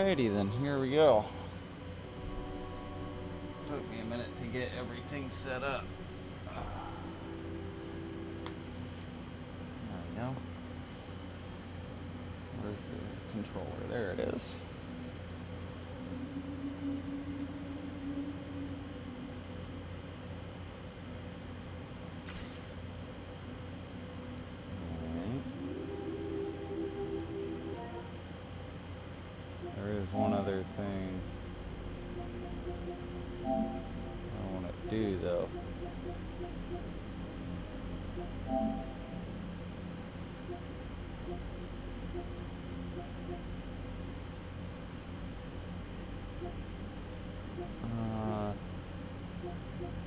Alrighty then, here we go. Took me a minute to get everything set up. There we go. Where's the controller? There it is. There is one other thing I want to do though.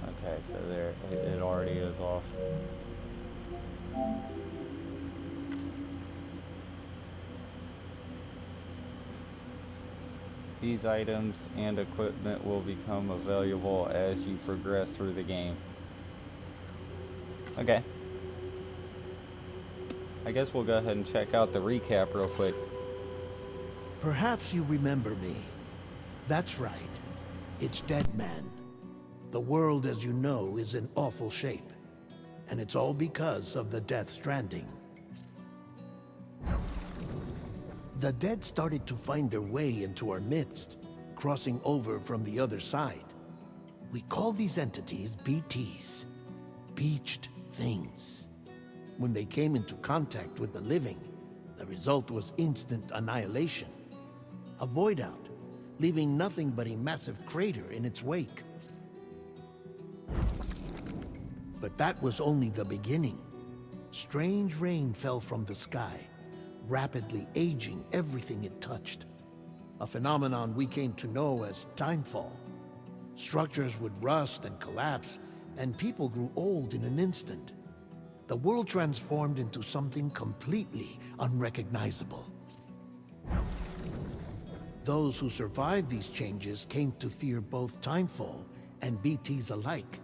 Okay, so there, it already is off. These items and equipment will become available as you progress through the game. Okay. I guess we'll go ahead and check out the recap real quick. Perhaps you remember me. That's right. It's Deadman. The world, as you know, is in awful shape. And it's all because of the Death Stranding. The dead started to find their way into our midst, crossing over from the other side. We call these entities BTs, Beached Things. When they came into contact with the living, the result was instant annihilation. A void out, leaving nothing but a massive crater in its wake. But that was only the beginning. Strange rain fell from the sky, rapidly aging everything it touched. A phenomenon we came to know as timefall. Structures would rust and collapse, and people grew old in an instant. The world transformed into something completely unrecognizable. Those who survived these changes came to fear both timefall and BTs alike.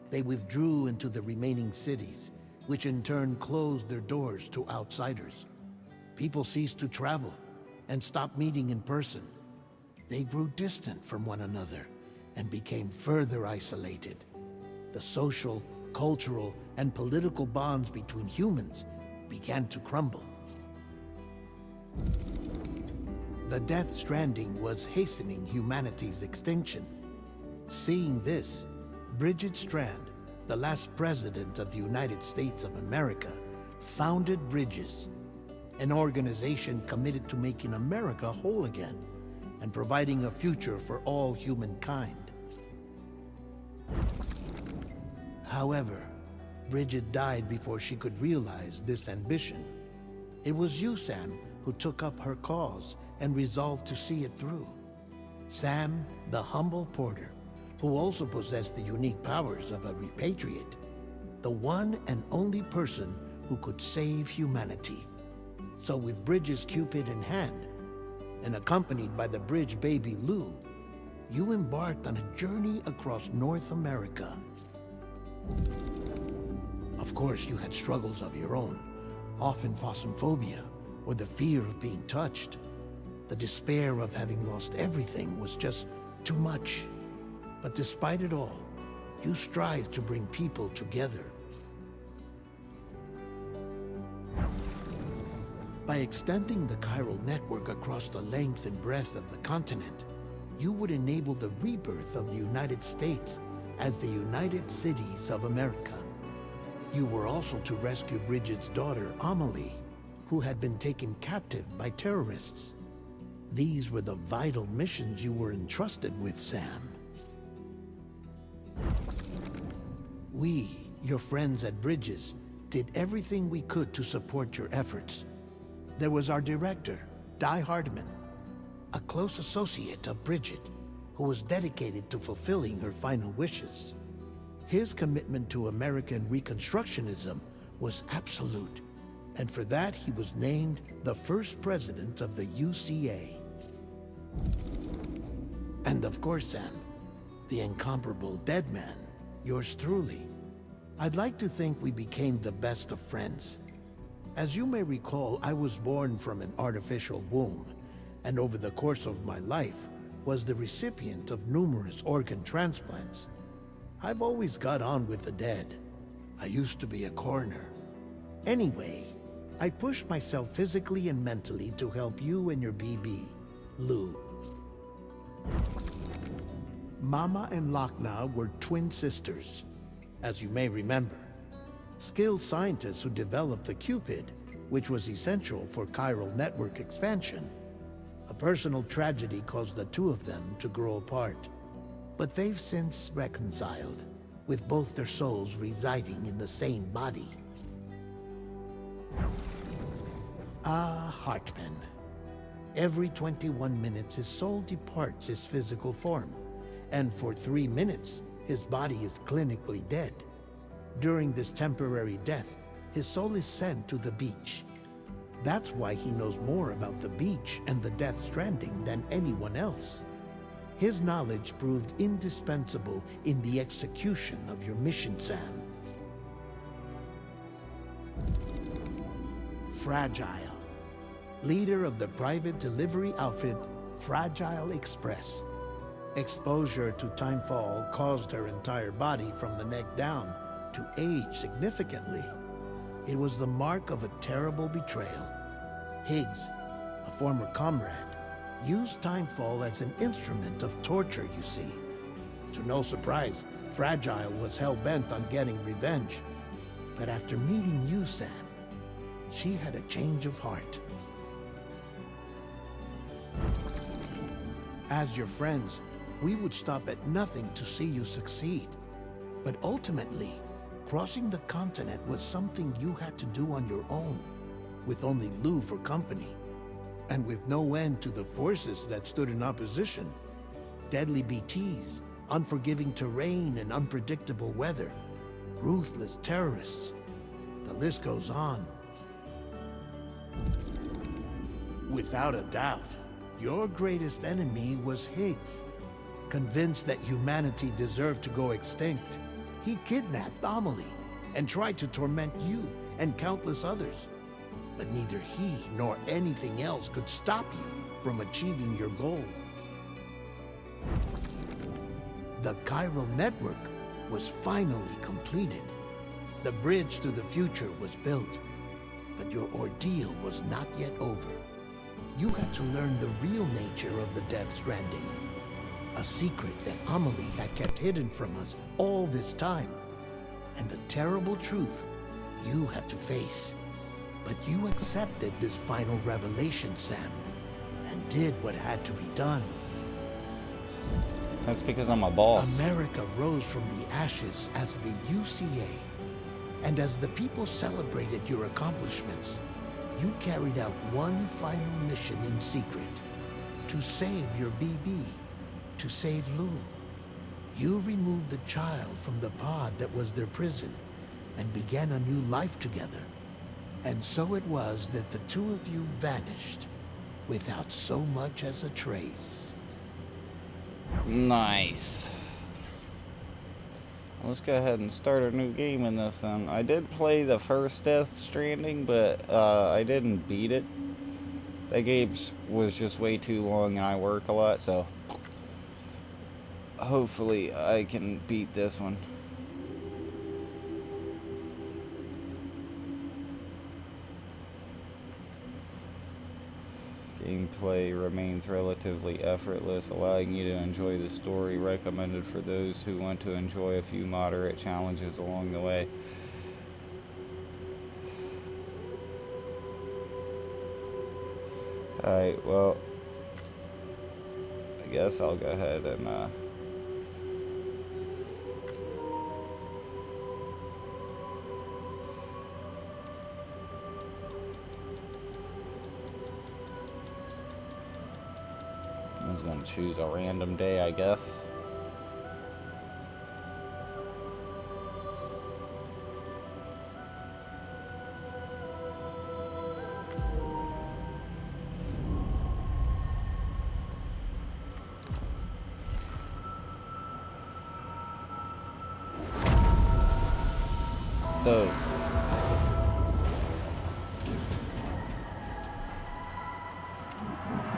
They withdrew into the remaining cities, which in turn closed their doors to outsiders. People ceased to travel and stopped meeting in person. They grew distant from one another and became further isolated. The social, cultural, and political bonds between humans began to crumble. The Death Stranding was hastening humanity's extinction. Seeing this, Bridget Strand, the last president of the United States of America, founded Bridges, an organization committed to making America whole again and providing a future for all humankind. However, Bridget died before she could realize this ambition. It was you, Sam, who took up her cause and resolved to see it through. Sam, the humble porter, who also possessed the unique powers of a repatriate, the one and only person who could save humanity. So with Bridges' Cupid in hand, and accompanied by the bridge baby Lou, you embarked on a journey across North America. Of course, you had struggles of your own, often phasmophobia, or the fear of being touched. The despair of having lost everything was just too much. But despite it all, you strive to bring people together. By extending the chiral network across the length and breadth of the continent, you would enable the rebirth of the United States as the United Cities of America. You were also to rescue Bridget's daughter, Amelie, who had been taken captive by terrorists. These were the vital missions you were entrusted with, Sam. We, your friends at Bridges, did everything we could to support your efforts. There was our director, Di Hardman, a close associate of Bridget, who was dedicated to fulfilling her final wishes. His commitment to American Reconstructionism was absolute, and for that he was named the first president of the UCA. And of course, Sam, the incomparable Deadman, yours truly. I'd like to think we became the best of friends. As you may recall, I was born from an artificial womb, and over the course of my life was the recipient of numerous organ transplants. I've always got on with the dead. I used to be a coroner. Anyway, I pushed myself physically and mentally to help you and your BB, Lou. Mama and Lochna were twin sisters, as you may remember. Skilled scientists who developed the Cupid, which was essential for chiral network expansion. A personal tragedy caused the two of them to grow apart. But they've since reconciled, with both their souls residing in the same body. Hartman. Every 21 minutes his soul departs his physical form, and for 3 minutes his body is clinically dead. During this temporary death, his soul is sent to the beach. That's why he knows more about the beach and the Death Stranding than anyone else. His knowledge proved indispensable in the execution of your mission, Sam. Fragile. Leader of the private delivery outfit, Fragile Express. Exposure to timefall caused her entire body from the neck down to age significantly. It was the mark of a terrible betrayal. Higgs, a former comrade, used timefall as an instrument of torture, you see. To no surprise, Fragile was hell-bent on getting revenge. But after meeting you, Sam, she had a change of heart. As your friends, we would stop at nothing to see you succeed. But ultimately, crossing the continent was something you had to do on your own, with only Lou for company, and with no end to the forces that stood in opposition. Deadly BTs, unforgiving terrain and unpredictable weather, ruthless terrorists. The list goes on. Without a doubt, your greatest enemy was Higgs. Convinced that humanity deserved to go extinct, he kidnapped Amelie and tried to torment you and countless others. But neither he nor anything else could stop you from achieving your goal. The chiral network was finally completed. The bridge to the future was built, but your ordeal was not yet over. You had to learn the real nature of the Death Stranding, a secret that Amelie had kept hidden from us all this time, and a terrible truth you had to face. But you accepted this final revelation, Sam, and did what had to be done. That's because I'm a boss. America rose from the ashes as the UCA, and as the people celebrated your accomplishments, you carried out one final mission in secret, to save your BB, to save Lou. You removed the child from the pod that was their prison, and began a new life together. And so it was that the two of you vanished, without so much as a trace. Nice. Let's go ahead and start a new game in this then. I did play the first Death Stranding, but I didn't beat it. That game was just way too long and I work a lot, so hopefully I can beat this one. Gameplay remains relatively effortless, allowing you to enjoy the story. Recommended for those who want to enjoy a few moderate challenges along the way. Alright, well, I guess I'll go ahead and I was going to choose a random day, I guess. So,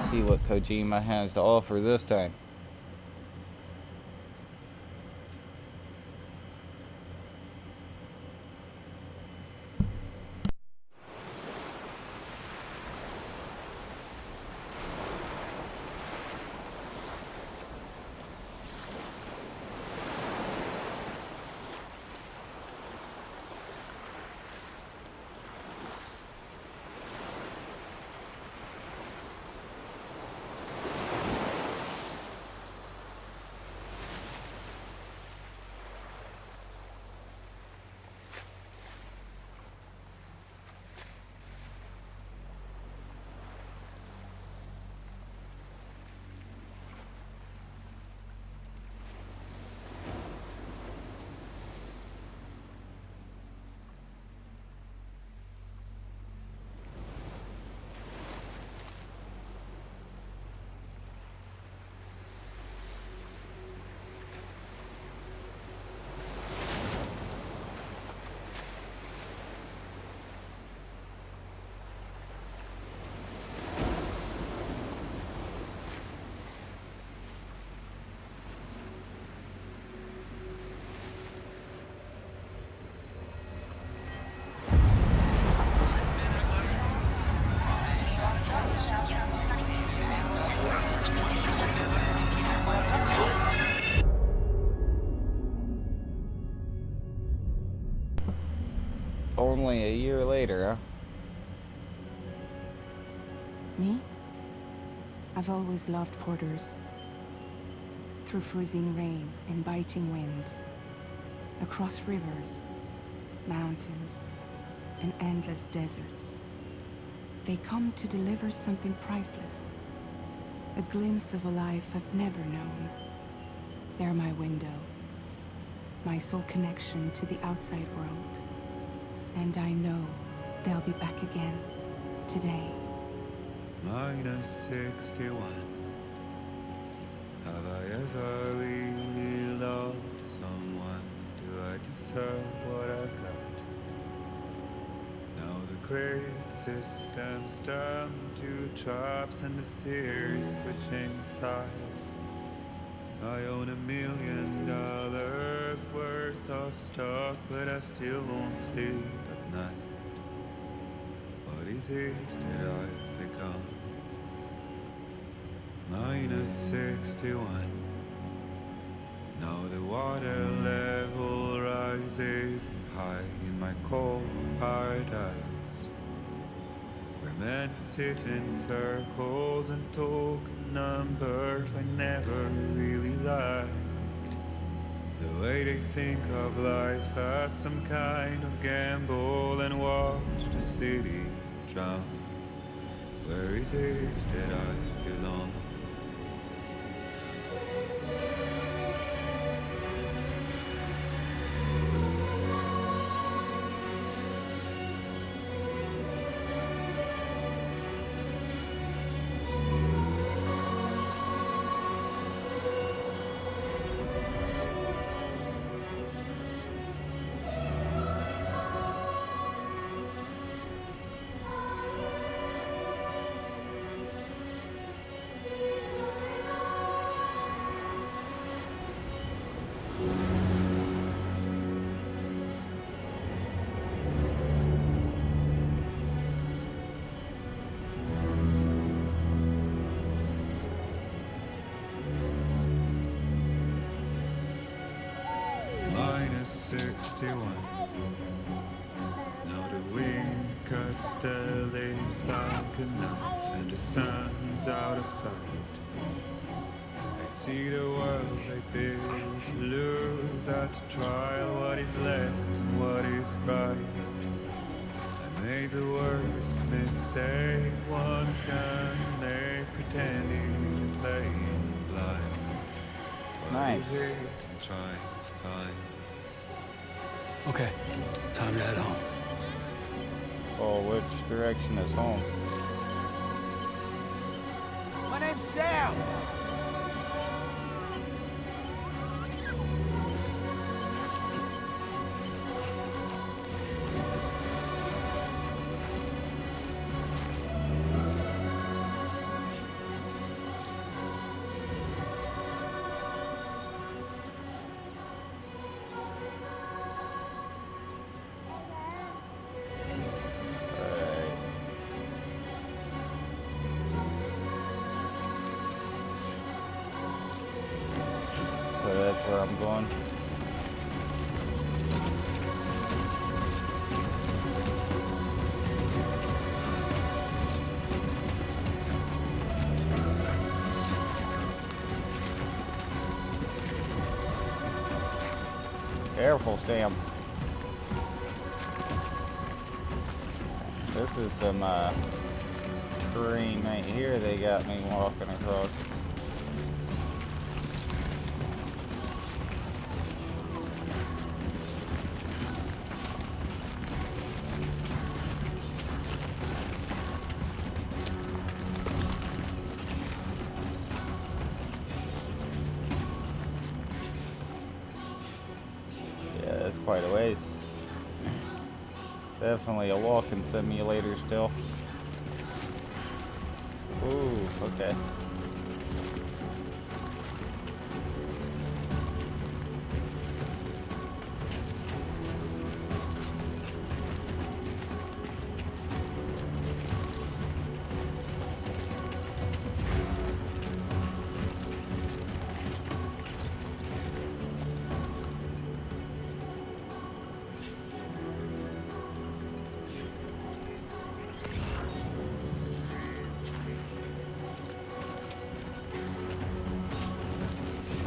see what Kojima has to offer this time. Only a year later, huh? Me? I've always loved porters. Through freezing rain and biting wind, across rivers, mountains, and endless deserts. They come to deliver something priceless, a glimpse of a life I've never known. They're my window, my sole connection to the outside world. And I know they'll be back again, today. -61. Have I ever really loved someone? Do I deserve what I've got? Now the great systems turn into traps and the fear is switching sides. I own $1 million worth of stock, but I still won't sleep at night. What is it that I've become? -61. Now the water level rises high in my cold paradise, where men sit in circles and talk numbers I never really liked. The way they think of life as some kind of gamble and watch the city drown. Where is it that I belong? -61. Now the wind cuts the leaves like a knife and the sun's out of sight. I see the world they built to lose at the trial, what is left and what is right. I made the worst mistake one can make, pretending and playing blind. What Nice. is it I'm trying to find? Okay, time to head home. Oh, which direction is home? My name's Sam. Careful, Sam. This is some terrain right here they got me walking across. Yeah, that's quite a ways. Definitely a walking simulator still. Ooh, okay.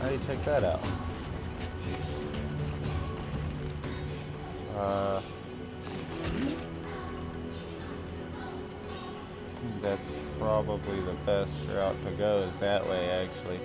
How do you check that out? That's probably the best route to go is that way, actually.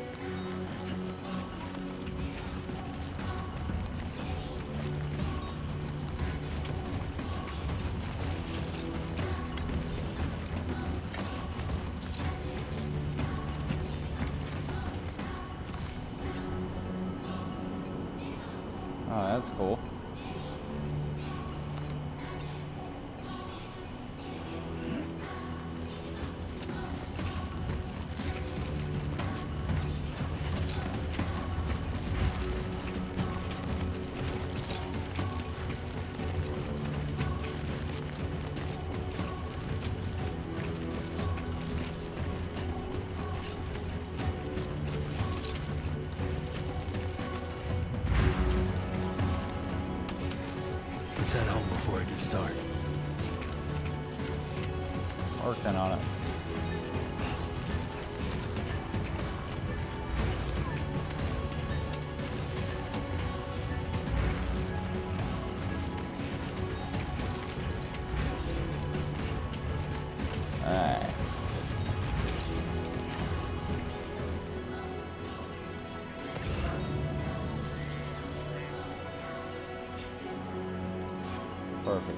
Oh, that's cool. Let's head home before it gets dark. Working on it. Alright. Perfect.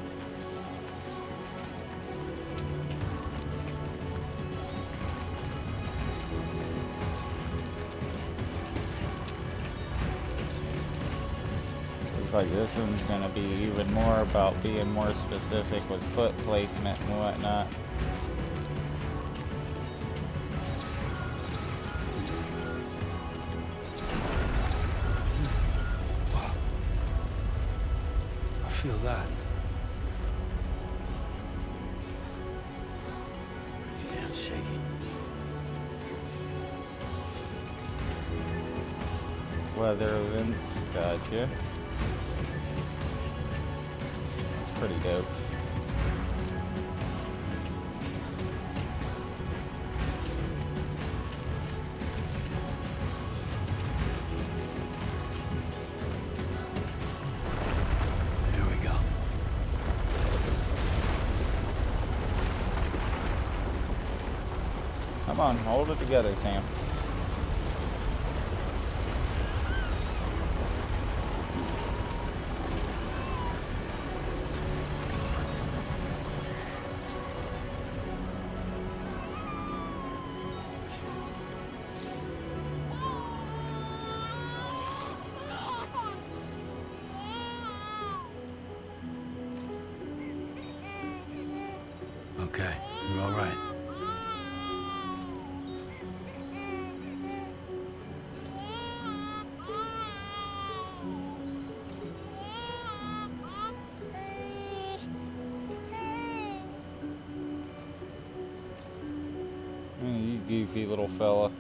Looks like this one's gonna be even more about being more specific with foot placement and whatnot. I feel that. Pretty damn shaky. Weather events, gotcha. That's pretty dope. Here we go. Come on, hold it together, Sam. Okay, you're all right. You goofy little fella.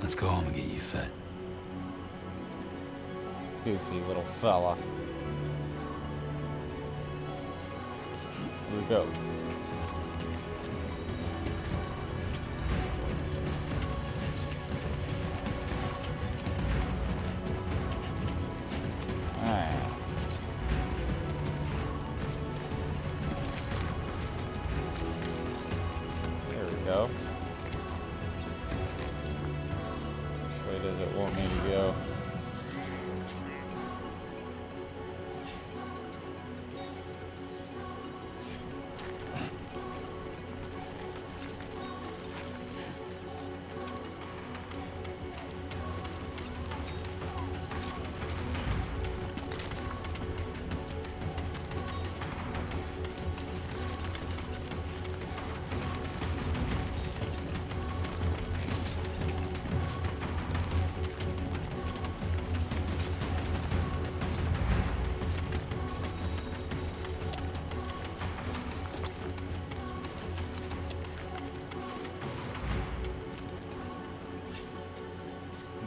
Let's go home and get you fed. Goofy little fella. we go. Alright. There we go. Which way does it want me to go?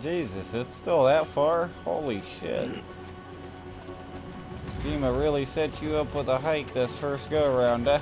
Jesus, it's still that far? Holy shit. Kojima really set you up with a hike this first go around, huh?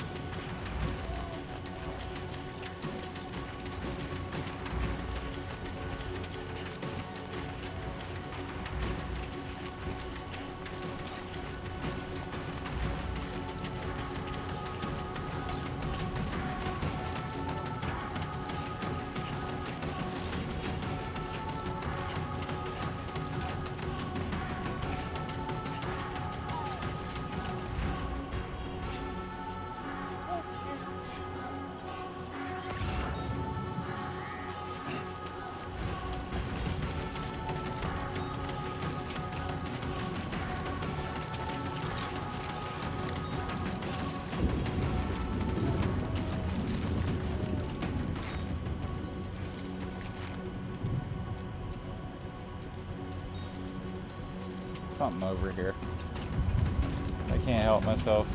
Something over here. I can't help myself.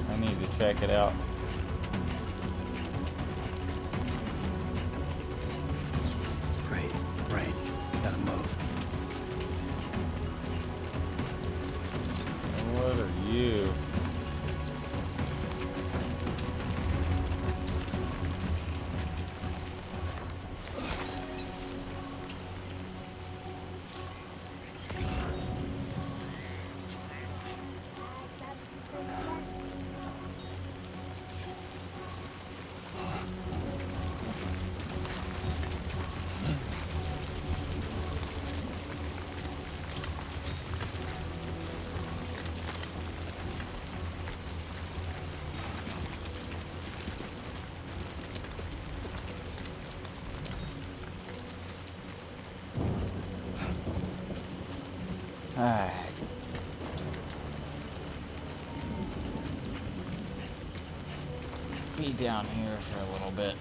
I need to check it out. Great. Right. Gotta move. What are you? Alright. Be down here for a little bit.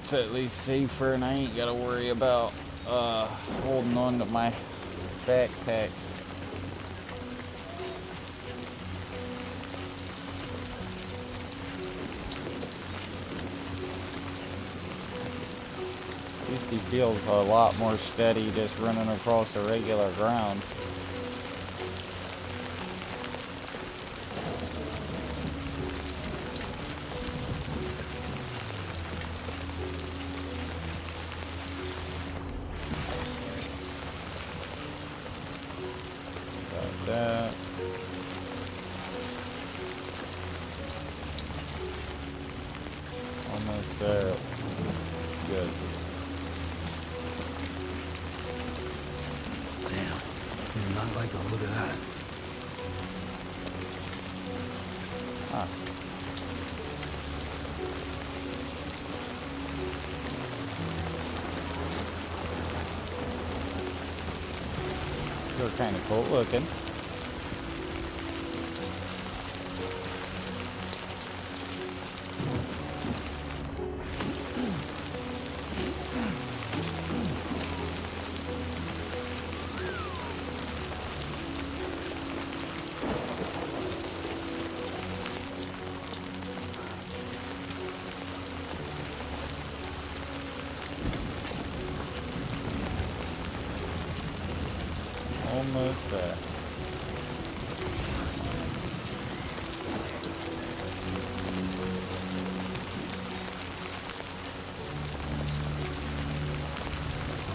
It's at least safer and I ain't gotta worry about holding on to my backpack. At least he feels a lot more steady just running across the regular ground. Got that. Almost there. Good. Damn. Do not like the look of that. Huh. They're kind of cool looking. Almost there.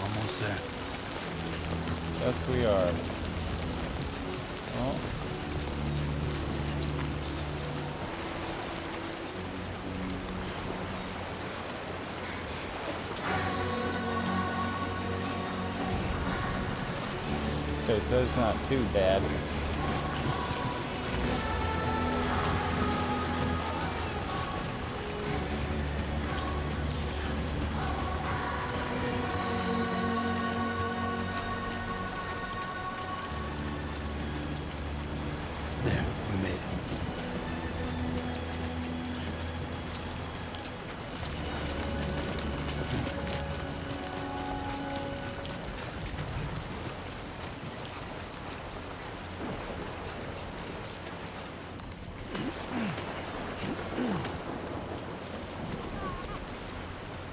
Almost there. Yes, we are. Well, okay, so it's not too bad. There, we made it.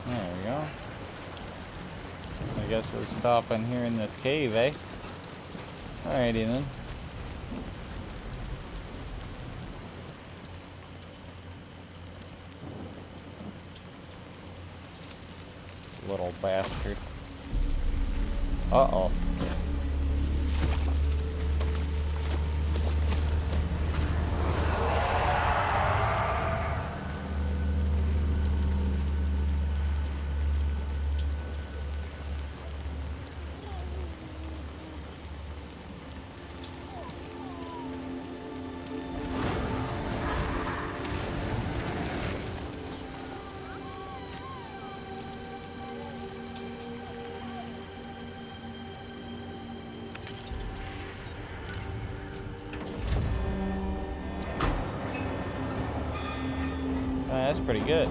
There we go. I guess we're stopping here in this cave, eh? Alrighty then. Little bastard. Uh-oh. That's pretty good.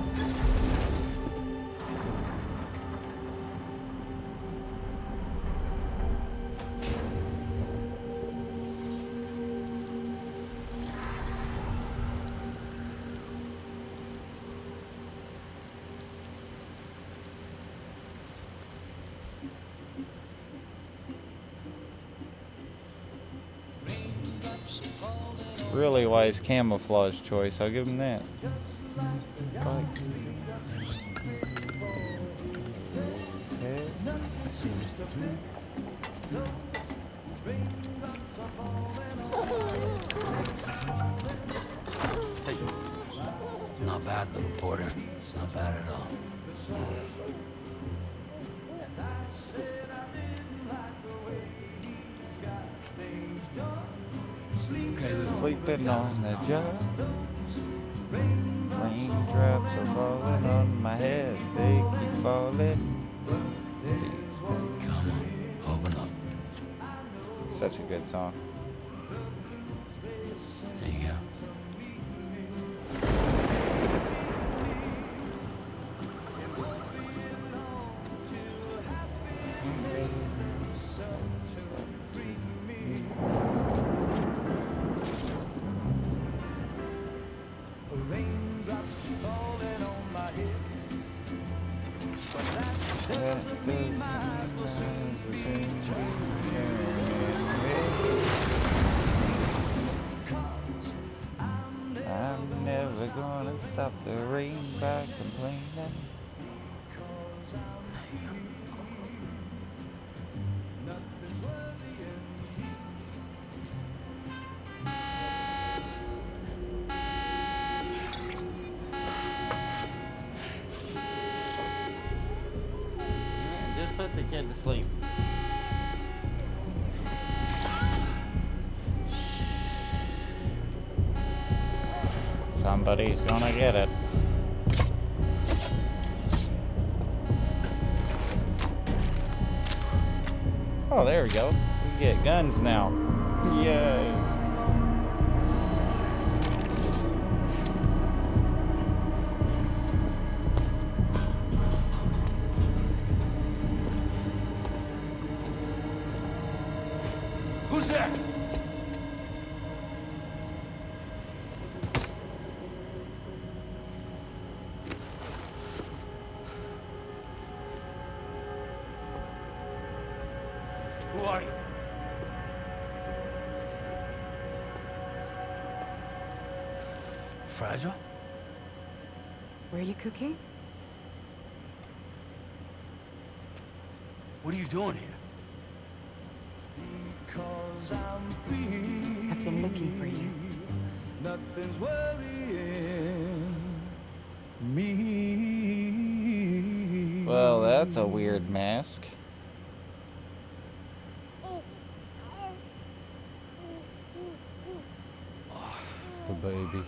Really wise camouflage choice, I'll give him that. Not bad, little porter. Not bad at all. Okay, little. Sleeping on the job. Raindrops are falling on my head. They keep falling. Come on, open up. Such a good song. There you go. I'm never gonna stop the rain by complaining. Just put the kid to sleep. Somebody's gonna get it. Oh, there we go. We get guns now. Yay. Who's there? Who are you? fragile? Were you cooking? What are you doing here? I've been looking for you. Nothing's worrying me. Well, that's a weird mask. The baby.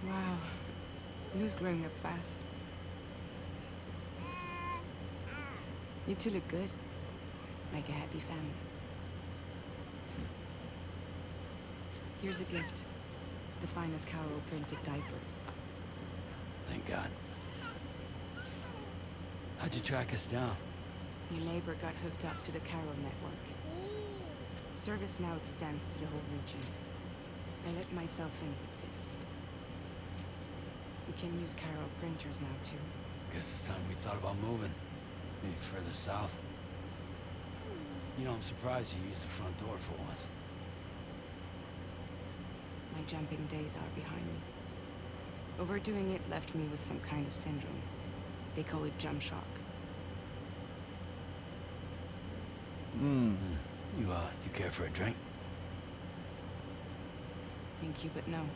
Wow. Lou's growing up fast. You two look good. Like a happy family. Here's a gift. The finest Carol printed diapers. Thank God. How'd you track us down? Your neighbor got hooked up to the Carol network. Service now extends to the whole region. I let myself in with this. We can use Carol printers now too. Guess it's time we thought about moving. Maybe further south. You know, I'm surprised you used the front door for once. My jumping days are behind me. Overdoing it left me with some kind of syndrome. They call it jump shock. You care for a drink? Thank you, but no.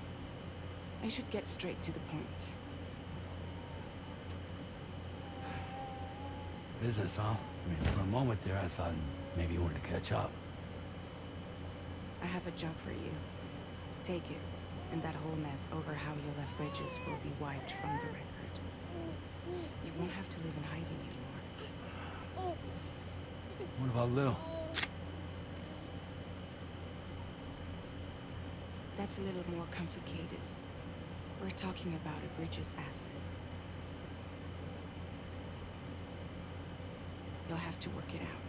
I should get straight to the point. Business, huh? I mean, for a moment there, I thought maybe you wanted to catch up. I have a job for you. Take it, and that whole mess over how you left Bridges will be wiped from the record. You won't have to live in hiding anymore. What about Lil? That's a little more complicated. We're talking about a Bridges asset. You'll have to work it out.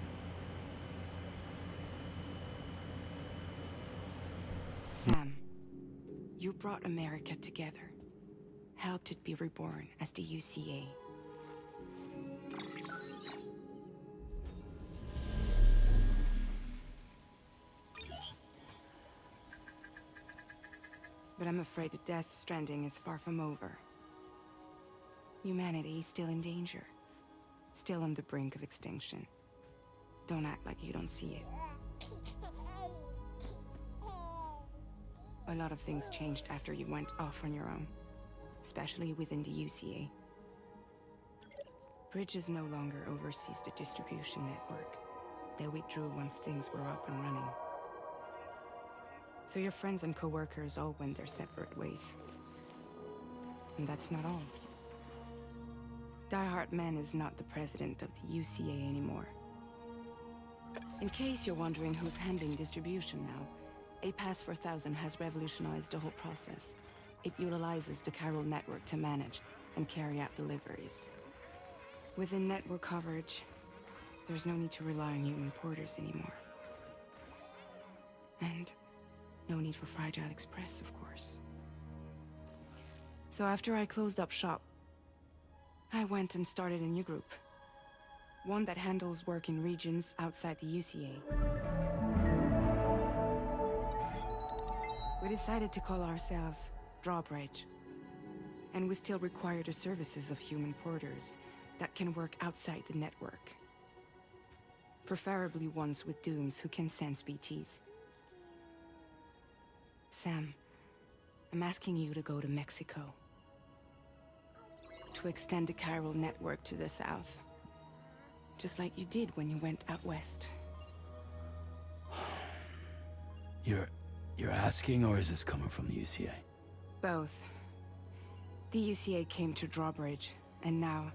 Sam, you brought America together. Helped it be reborn as the UCA. But I'm afraid the death stranding is far from over. Humanity is still in danger. Still on the brink of extinction. Don't act like you don't see it. A lot of things changed after you went off on your own. Especially within the UCA. Bridges no longer oversees the distribution network. They withdrew once things were up and running. So your friends and co-workers all went their separate ways. And that's not all. Die Hard Man is not the president of the UCA anymore. In case you're wondering who's handling distribution now, A Pass 4000 has revolutionized the whole process. It utilizes the Carol network to manage and carry out deliveries. Within network coverage, there's no need to rely on human porters anymore. And no need for Fragile Express, of course. So after I closed up shop, I went and started a new group. One that handles work in regions outside the UCA. We decided to call ourselves Drawbridge. And we still require the services of human porters that can work outside the network. Preferably ones with dooms who can sense BTs. Sam, I'm asking you to go to Mexico. To extend the Chiral network to the south. Just like you did when you went out west. You're asking, or is this coming from the UCA? Both. The UCA came to Drawbridge, and now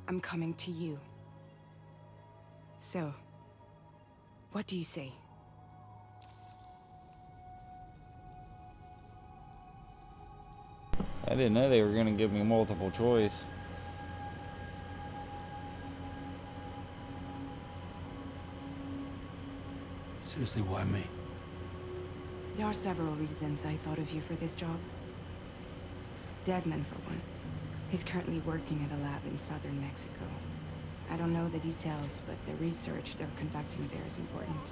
I'm coming to you. So, what do you say? I didn't know they were going to give me multiple choice. Seriously, why me? There are several reasons I thought of you for this job. Deadman, for one. He's currently working at a lab in southern Mexico. I don't know the details, but the research they're conducting there is important.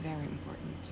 Very important.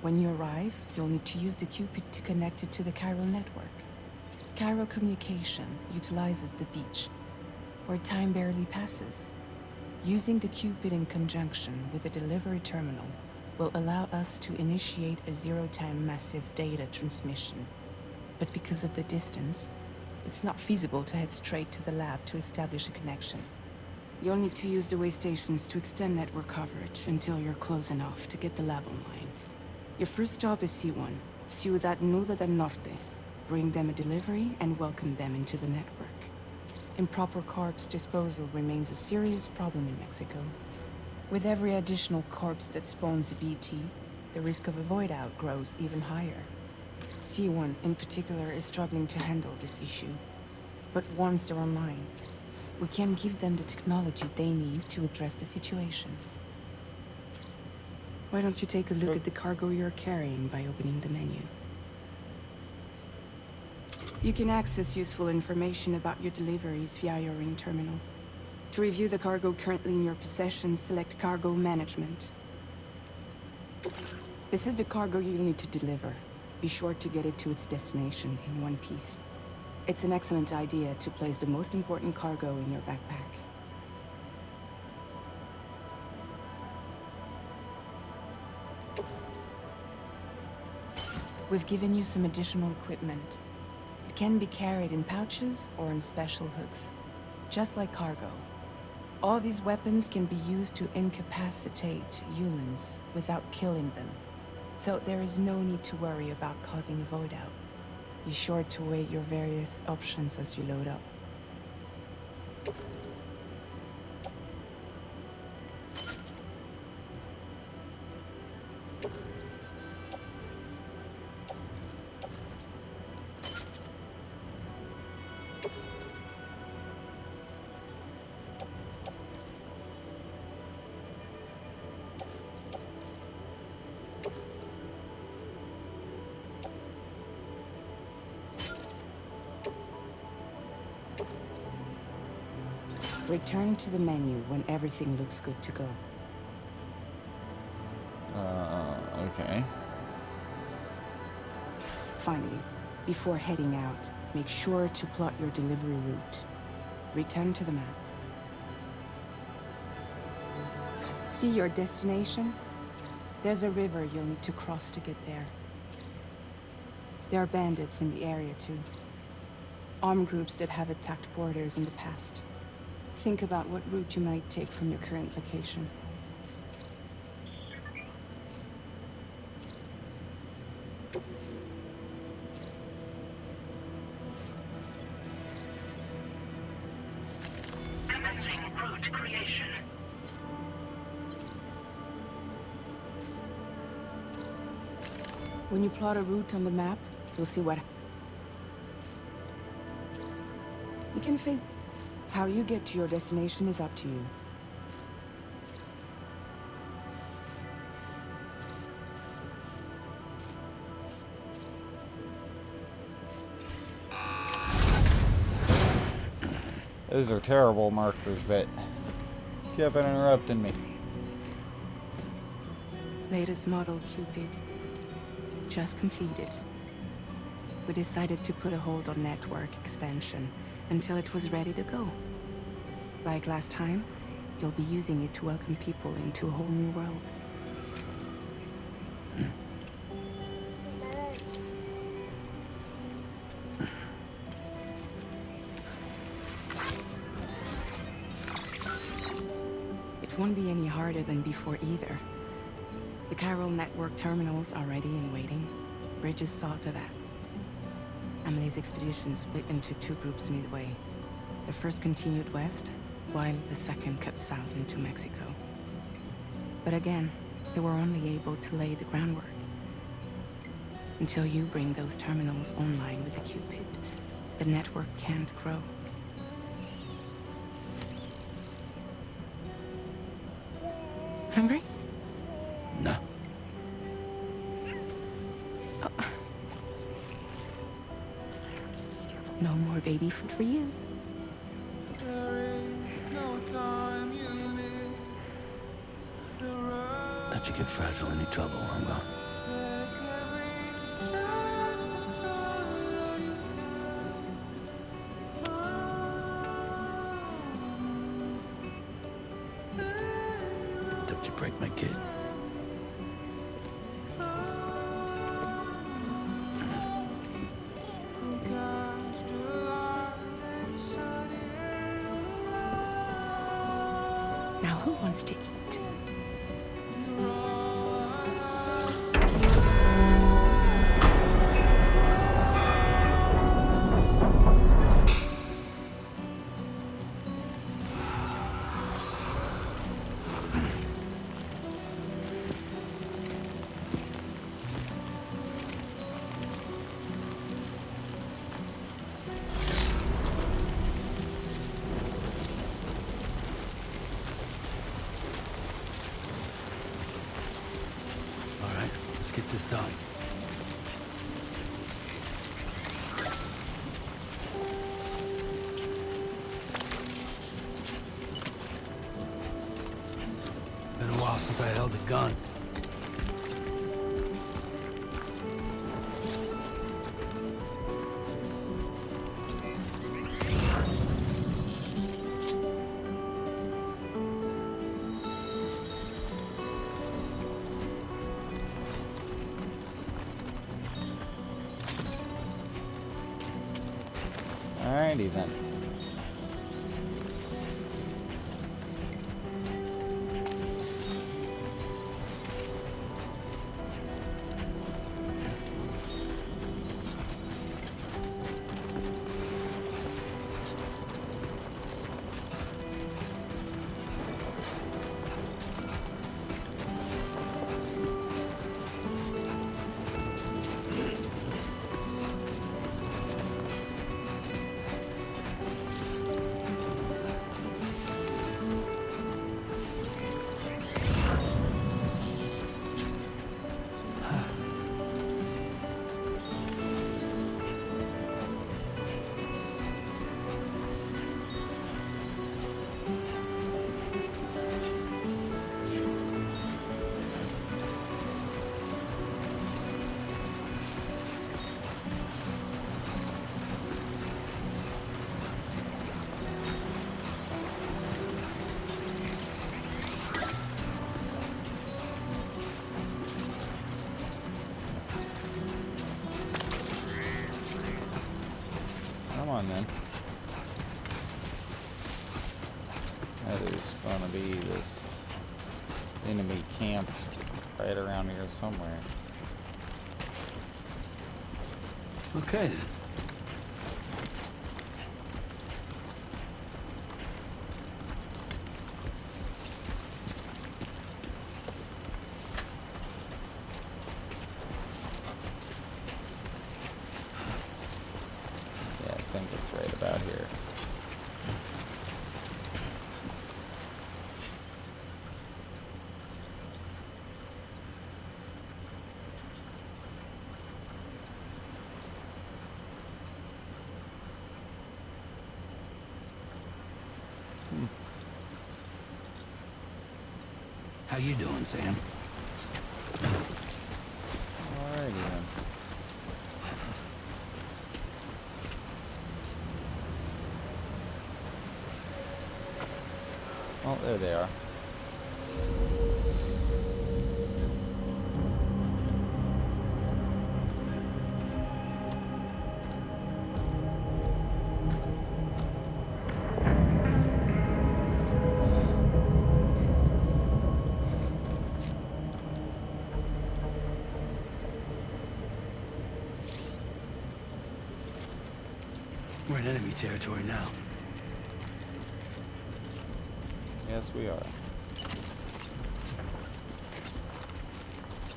When you arrive, you'll need to use the Cupid to connect it to the chiral network. Cairo communication utilizes the beach, where time barely passes. Using the Cupid in conjunction with a delivery terminal will allow us to initiate a zero-time massive data transmission. But because of the distance, it's not feasible to head straight to the lab to establish a connection. You'll need to use the way stations to extend network coverage until you're close enough to get the lab online. Your first job is C1, Ciudad Nuda del Norte. Bring them a delivery and welcome them into the network. Improper corpse disposal remains a serious problem in Mexico. With every additional corpse that spawns a BT, the risk of a void out grows even higher. C1 in particular is struggling to handle this issue. But once they're online, we can give them the technology they need to address the situation. Why don't you take a look at the cargo you're carrying by opening the menu? You can access useful information about your deliveries via your ring terminal. To review the cargo currently in your possession, select Cargo Management. This is the cargo you'll need to deliver. Be sure to get it to its destination in one piece. It's an excellent idea to place the most important cargo in your backpack. We've given you some additional equipment. It can be carried in pouches or in special hooks, just like cargo. All these weapons can be used to incapacitate humans without killing them, so there is no need to worry about causing a void out. Be sure to weigh your various options as you load up. Return to the menu when everything looks good to go. Okay. Finally, before heading out, make sure to plot your delivery route. Return to the map. See your destination? There's a river you'll need to cross to get there. There are bandits in the area too. Armed groups that have attacked borders in the past. Think about what route you might take from your current location. Commencing route creation. When you plot a route on the map, you'll see what... You can face... How you get to your destination is up to you. Those are terrible markers, but keep on interrupting me. Latest model Cupid. Just completed. We decided to put a hold on network expansion until it was ready to go. Like last time, you'll be using it to welcome people into a whole new world. It won't be any harder than before either. The Chiral network terminals are ready and waiting. Bridges saw to that. Emily's expedition split into two groups midway. The first continued west, while the second cut south into Mexico. But again, they were only able to lay the groundwork. Until you bring those terminals online with the Cupid, the network can't grow. Hungry? No. No more baby food for you. Don't you get fragile any trouble while I'm gone. Did you break my kid? Now who wants to eat? All right, let's get this done. Been a while since I held a gun. Alrighty then. Come on then. There's gonna be this enemy camp right around here somewhere. Okay then. Yeah, I think it's right about here. How you doing, Sam? Alrighty then. Oh, there they are. We're in enemy territory now. Yes, we are.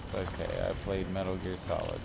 It's okay, I played Metal Gear Solid.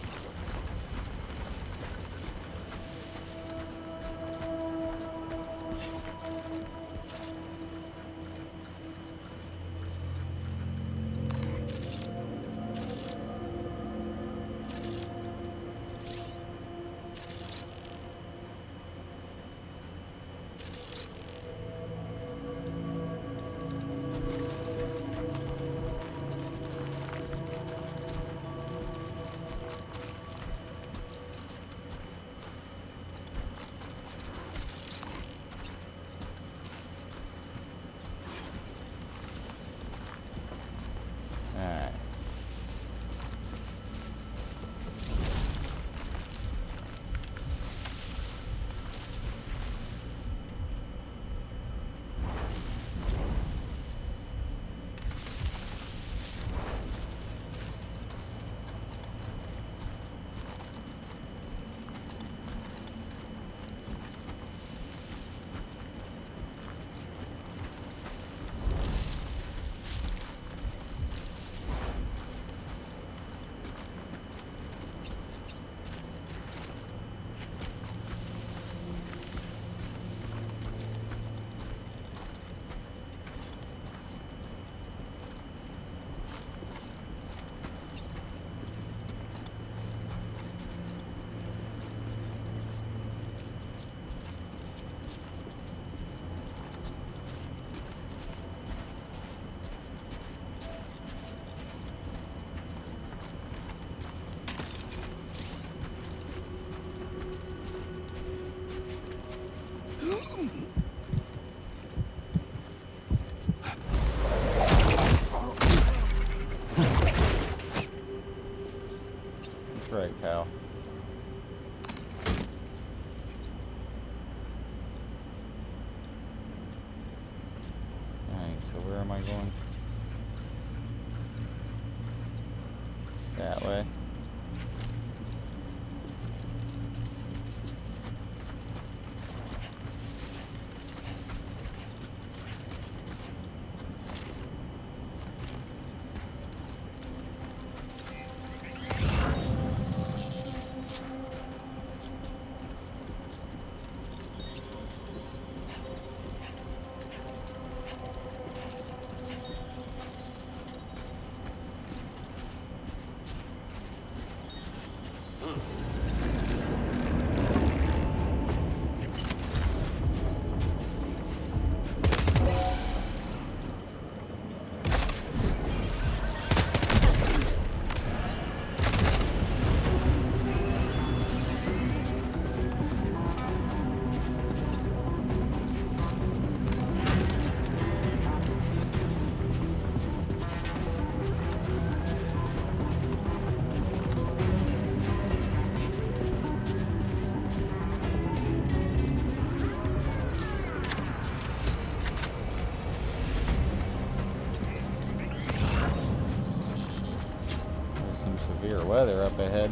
so where am I going? That way. Severe weather up ahead.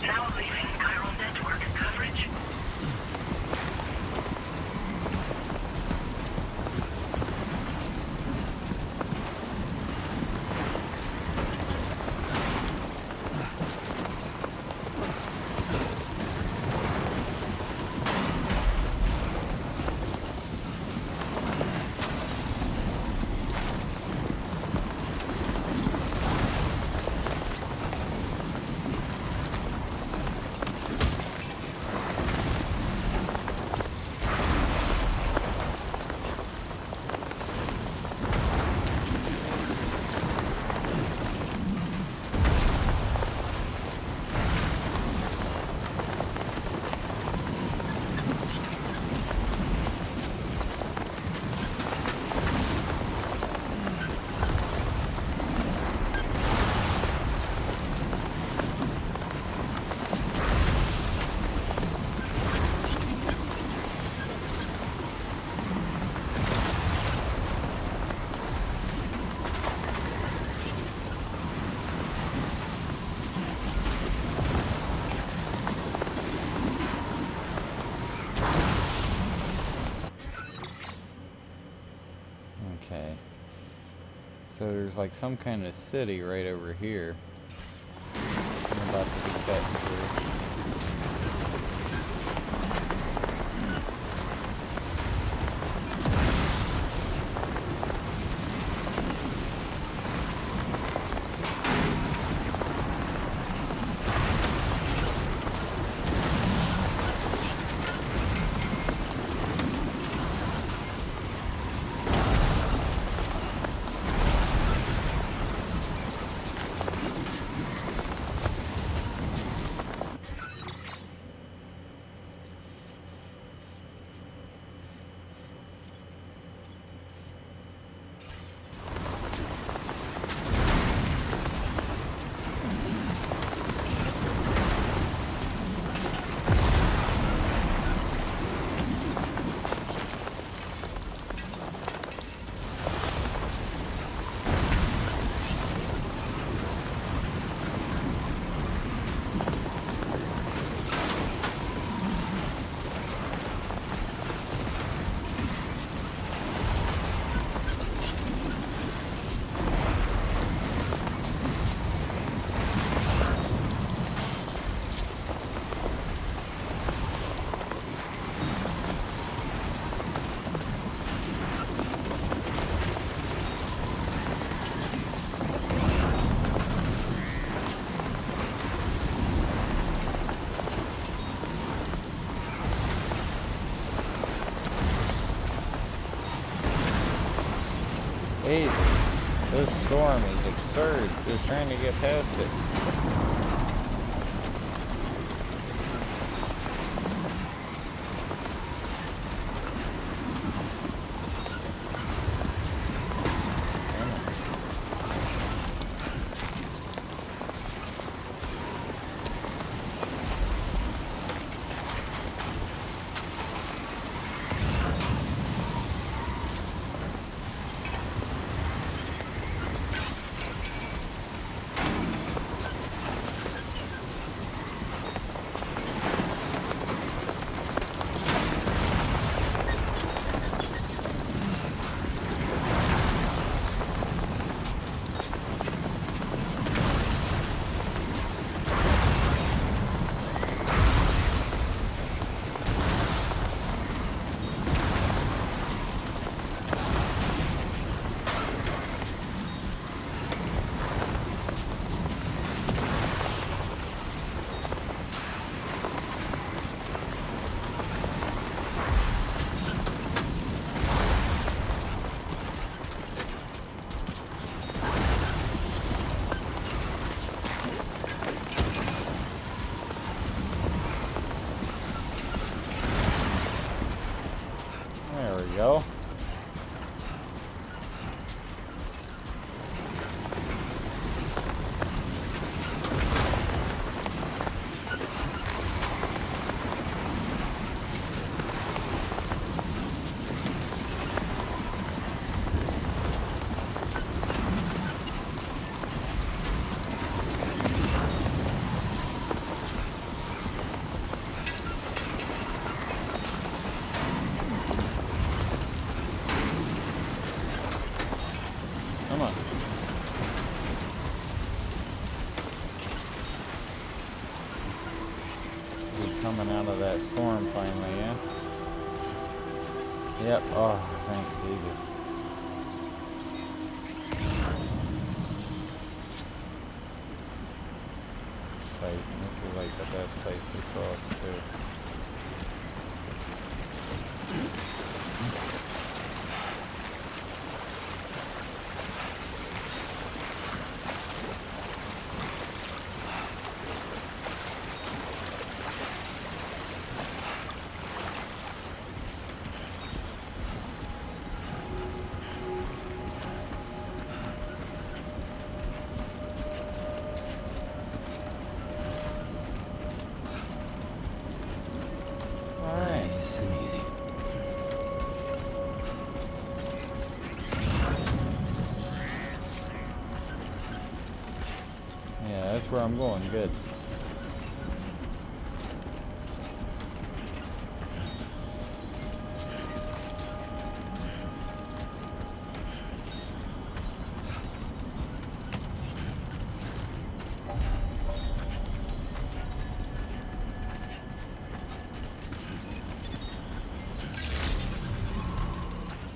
Now leaving chiral network coverage. Okay. So there's like some kind of city right over here. I'm about to be cutting through. Jesus. This storm is absurd. Just trying to get past it. There we go. Come on. We're coming out of that storm finally, yeah? Yep. Oh, thank Jesus. This is like the best place to cross too. Nice and easy. Yeah, that's where I'm going. Good.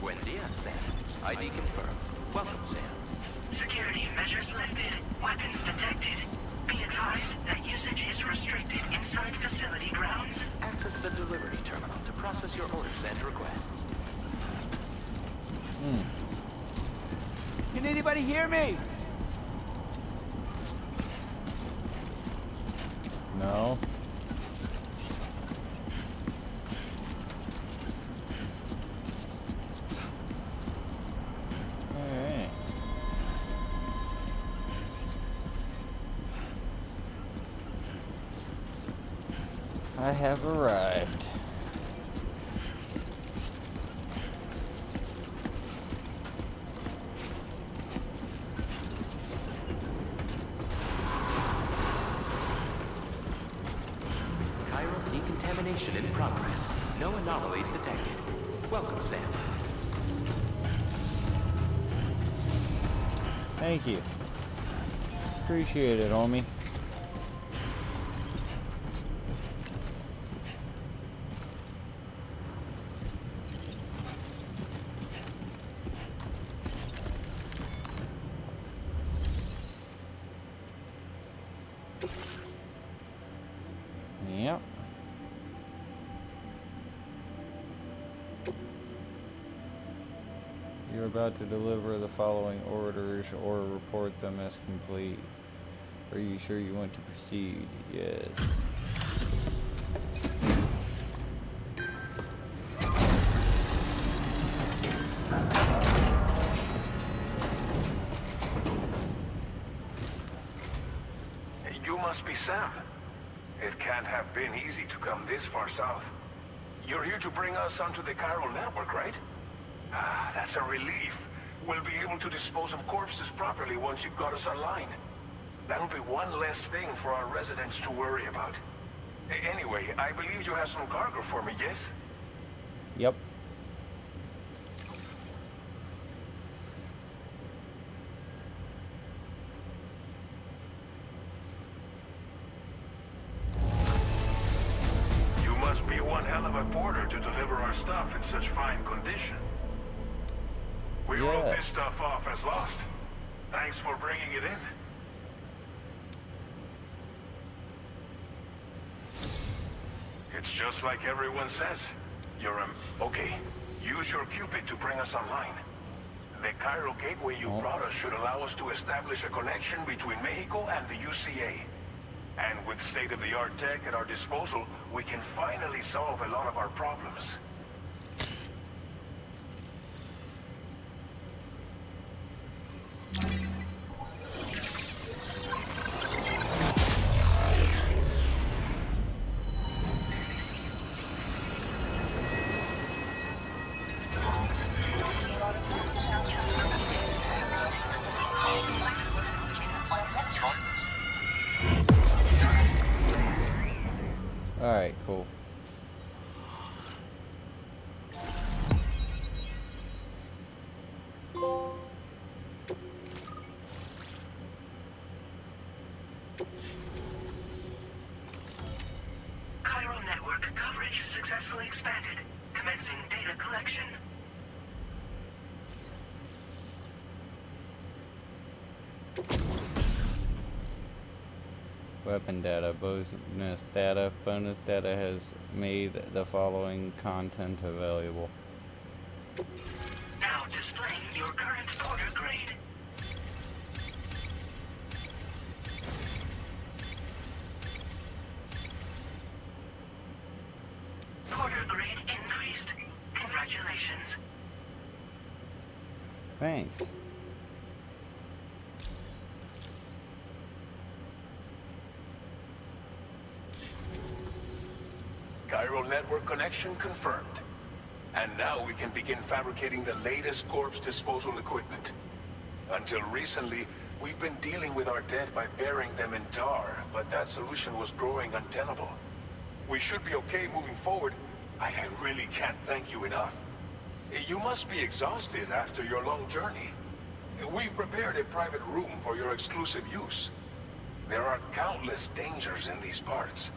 Buen dia, Sam. ID confirmed. Welcome, Sam. Security measures lifted. Weapons detected. Be advised that usage is restricted inside facility grounds. Access the delivery terminal to process your orders and requests. Can anybody hear me? No. Alright. I have arrived. Chiral decontamination in progress. No anomalies detected. Welcome, Sam. Thank you. Appreciate it, homie. Yep. You're about to deliver the following orders or report them as complete. Are you sure you want to proceed? Yes. You must be Sam. It can't have been easy to come this far south. You're here to bring us onto the chiral network, right? Ah, that's a relief. We'll be able to dispose of corpses properly once you've got us online. That'll be one less thing for our residents to worry about. Anyway, I believe you have some cargo for me, yes? Yep. You must be one hell of a porter to deliver our stuff in such fine condition. We wrote this stuff off as lost. Thanks for bringing it in. It's just like everyone says. Okay, use your Cupid to bring us online. The chiral gateway you brought us should allow us to establish a connection between Mexico and the UCA. And with state-of-the-art tech at our disposal, we can finally solve a lot of our problems. Alright, cool. Chiral network coverage successfully expanded. Commencing data collection. Weapon data, bonus data. Bonus data has made the following content available. Now displaying your current porter grade. Porter grade increased. Congratulations. Thanks. Chiral network connection confirmed. And now we can begin fabricating the latest corpse disposal equipment. Until recently, we've been dealing with our dead by burying them in tar, but that solution was growing untenable. We should be okay moving forward. I really can't thank you enough. You must be exhausted after your long journey. We've prepared a private room for your exclusive use. There are countless dangers in these parts.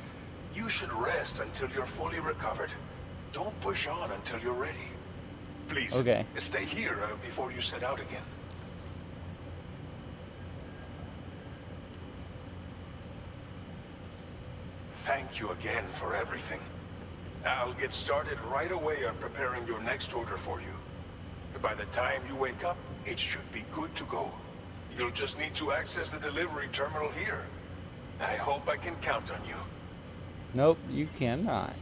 You should rest until you're fully recovered. Don't push on until you're ready. Please, stay here before you set out again. Thank you again for everything. I'll get started right away on preparing your next order for you. By the time you wake up, it should be good to go. You'll just need to access the delivery terminal here. I hope I can count on you. Nope, you cannot.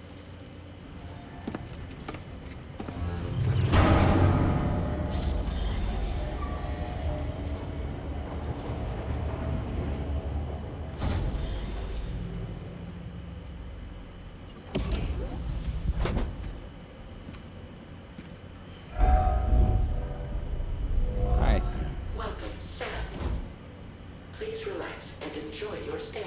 Nice. Welcome, Sam. Please relax and enjoy your stay.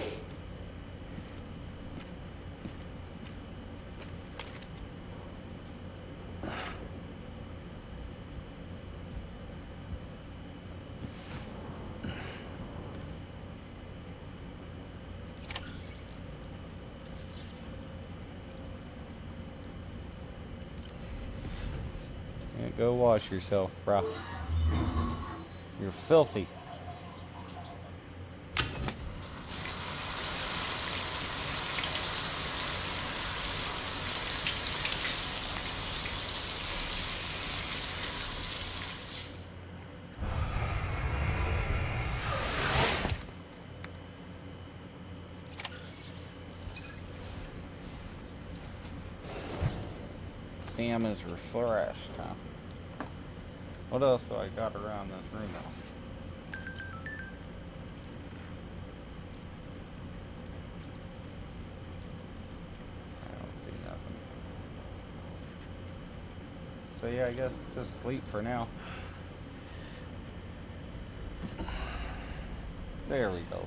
Yeah, go wash yourself, bruh. You're filthy. Sam is refreshed, huh? What else do I got around this room? I don't see nothing. So yeah, I guess just sleep for now. There we go.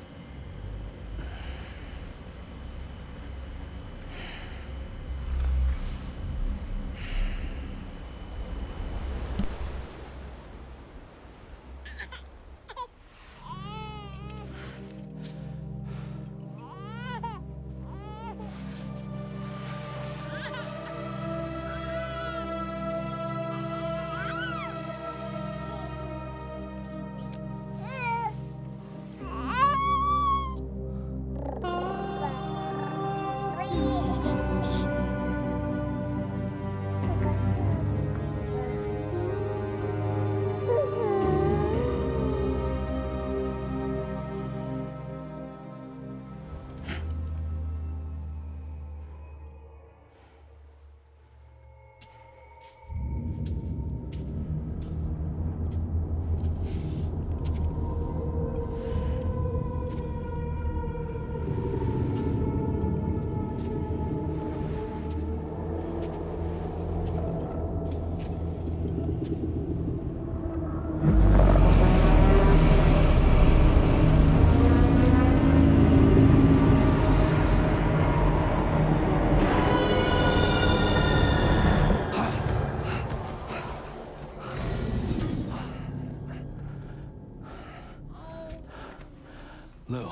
Lou.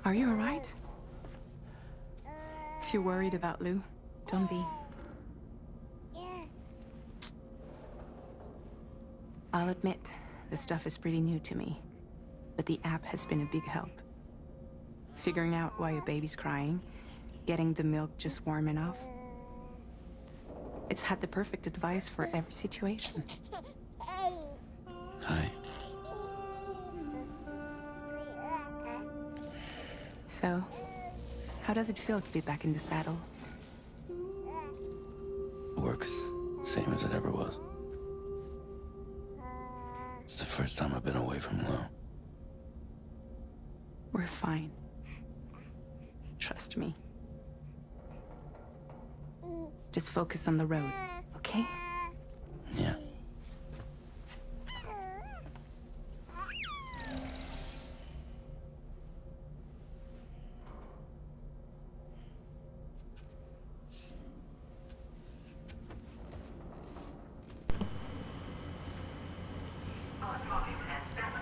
Are you alright? If you're worried about Lou, don't be. I'll admit, the stuff is pretty new to me, but the app has been a big help. Figuring out why a baby's crying, getting the milk just warm enough. It's had the perfect advice for every situation. Hi. So, how does it feel to be back in the saddle? Work's same as it ever was. It's the first time I've been away from Lou. We're fine. Trust me. Just focus on the road, okay? Yeah.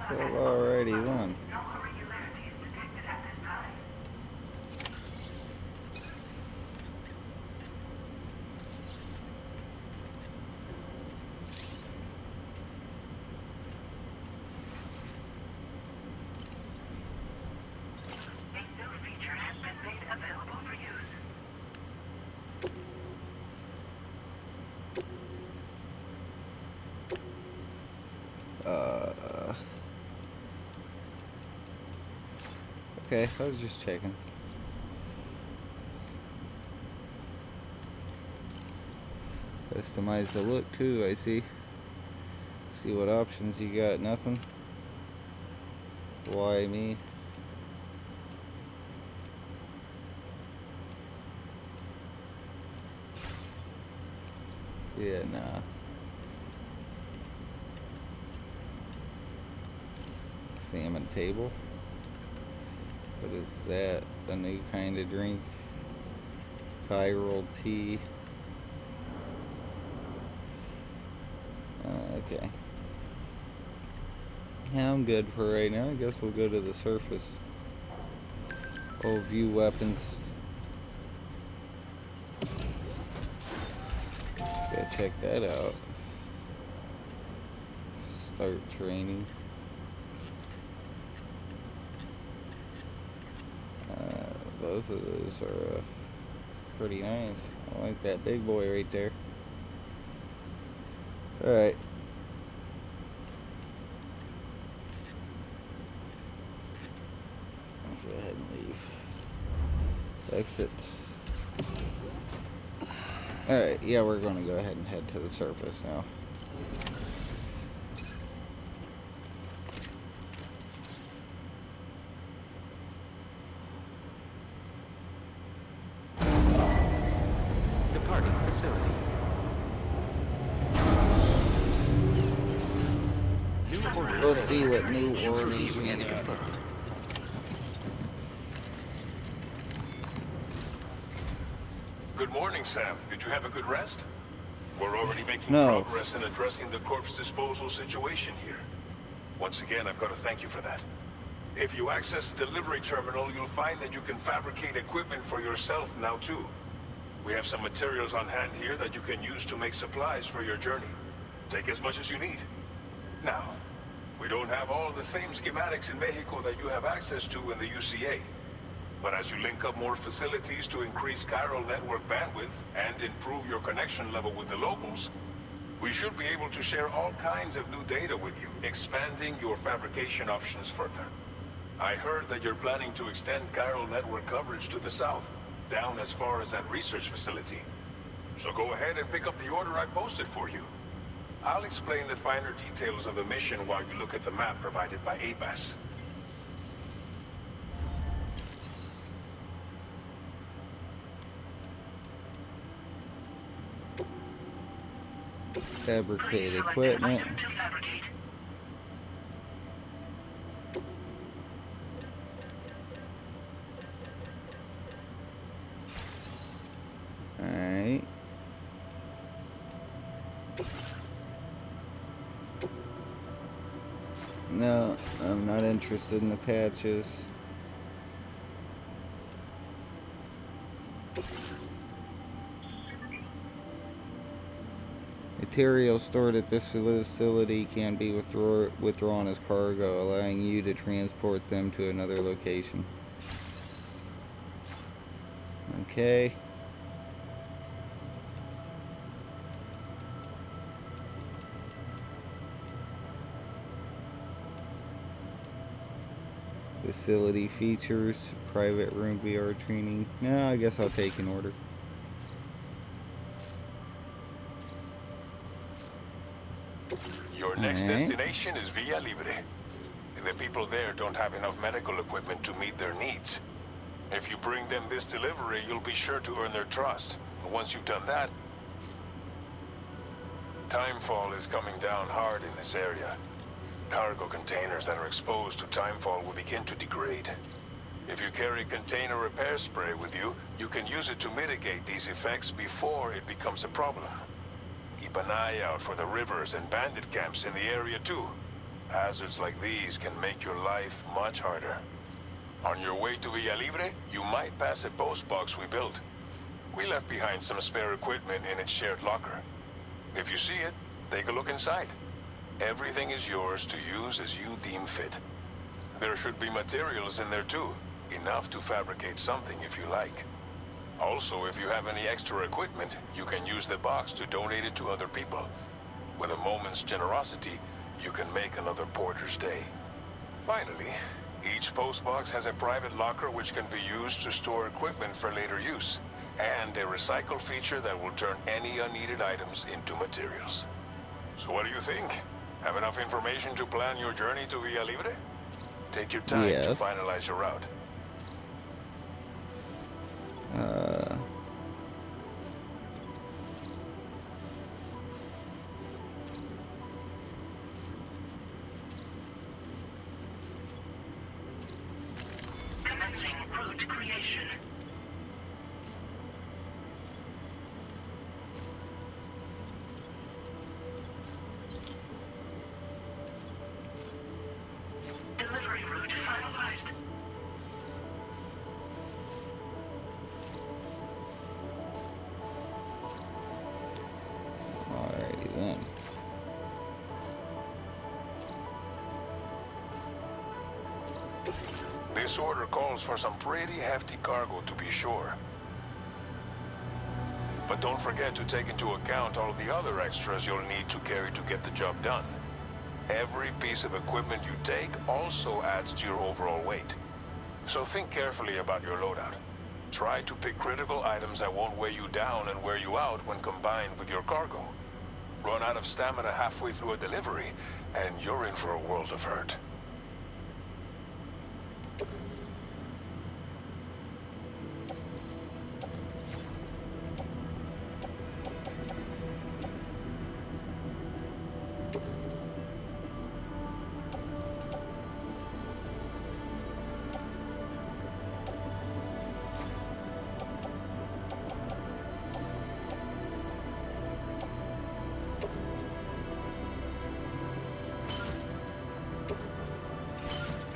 Well, alrighty then. Okay, I was just checking. Customize the look too, I see. See what options you got, nothing? Why me? Yeah, nah. Salmon table. What is that? A new kind of drink? Chiral tea. Okay. Yeah, I'm good for right now. I guess we'll go to the surface. Oh, view weapons. Gotta check that out. Start training. Both of those are pretty nice. I like that big boy right there. Alright. Go ahead and leave. Exit. Alright, yeah, we're gonna go ahead and head to the surface now. Departing facility. New orders. Let's see what new Missions orders reviewed we and got. confirmed. Good morning, Sam. Did you have a good rest? We're already making No. progress in addressing the corpse disposal situation here. Once again, I've got to thank you for that. If you access the delivery terminal, you'll find that you can fabricate equipment for yourself now too. We have some materials on hand here that you can use to make supplies for your journey. Take as much as you need. Now, we don't have all the same schematics in Mexico that you have access to in the UCA. But as you link up more facilities to increase chiral network bandwidth and improve your connection level with the locals, we should be able to share all kinds of new data with you, expanding your fabrication options further. I heard that you're planning to extend chiral network coverage to the south, down as far as that research facility. So go ahead and pick up the order I posted for you. I'll explain the finer details of the mission while you look at the map provided by ABAS. Fabricate Please select an equipment. item to fabricate. Alright. No, I'm not interested in the patches. Material stored at this facility can be withdrawn as cargo, allowing you to transport them to another location. Okay. Facility features, private room VR training. No, I guess I'll take an order. Your next Alright. destination is Villa Libre. The people there don't have enough medical equipment to meet their needs. If you bring them this delivery, you'll be sure to earn their trust. But once you've done that, timefall is coming down hard in this area. Cargo containers that are exposed to timefall will begin to degrade. If you carry container repair spray with you, you can use it to mitigate these effects before it becomes a problem. Keep an eye out for the rivers and bandit camps in the area too. Hazards like these can make your life much harder. On your way to Villa Libre, you might pass a post box we built. We left behind some spare equipment in its shared locker. If you see it, take a look inside. Everything is yours to use as you deem fit. There should be materials in there too, enough to fabricate something if you like. Also, if you have any extra equipment, you can use the box to donate it to other people. With a moment's generosity, you can make another porter's day. Finally, each postbox has a private locker which can be used to store equipment for later use, and a recycle feature that will turn any unneeded items into materials. So what do you think? Have enough information to plan your journey to Villa Libre? Take your time to Yes. finalize your route. Commencing route creation. Delivery route finalized. Alrighty then. This order calls for some pretty hefty cargo to be sure. But don't forget to take into account all the other extras you'll need to carry to get the job done. Every piece of equipment you take also adds to your overall weight. So think carefully about your loadout. Try to pick critical items that won't weigh you down and wear you out when combined with your cargo. Run out of stamina halfway through a delivery, and you're in for a world of hurt.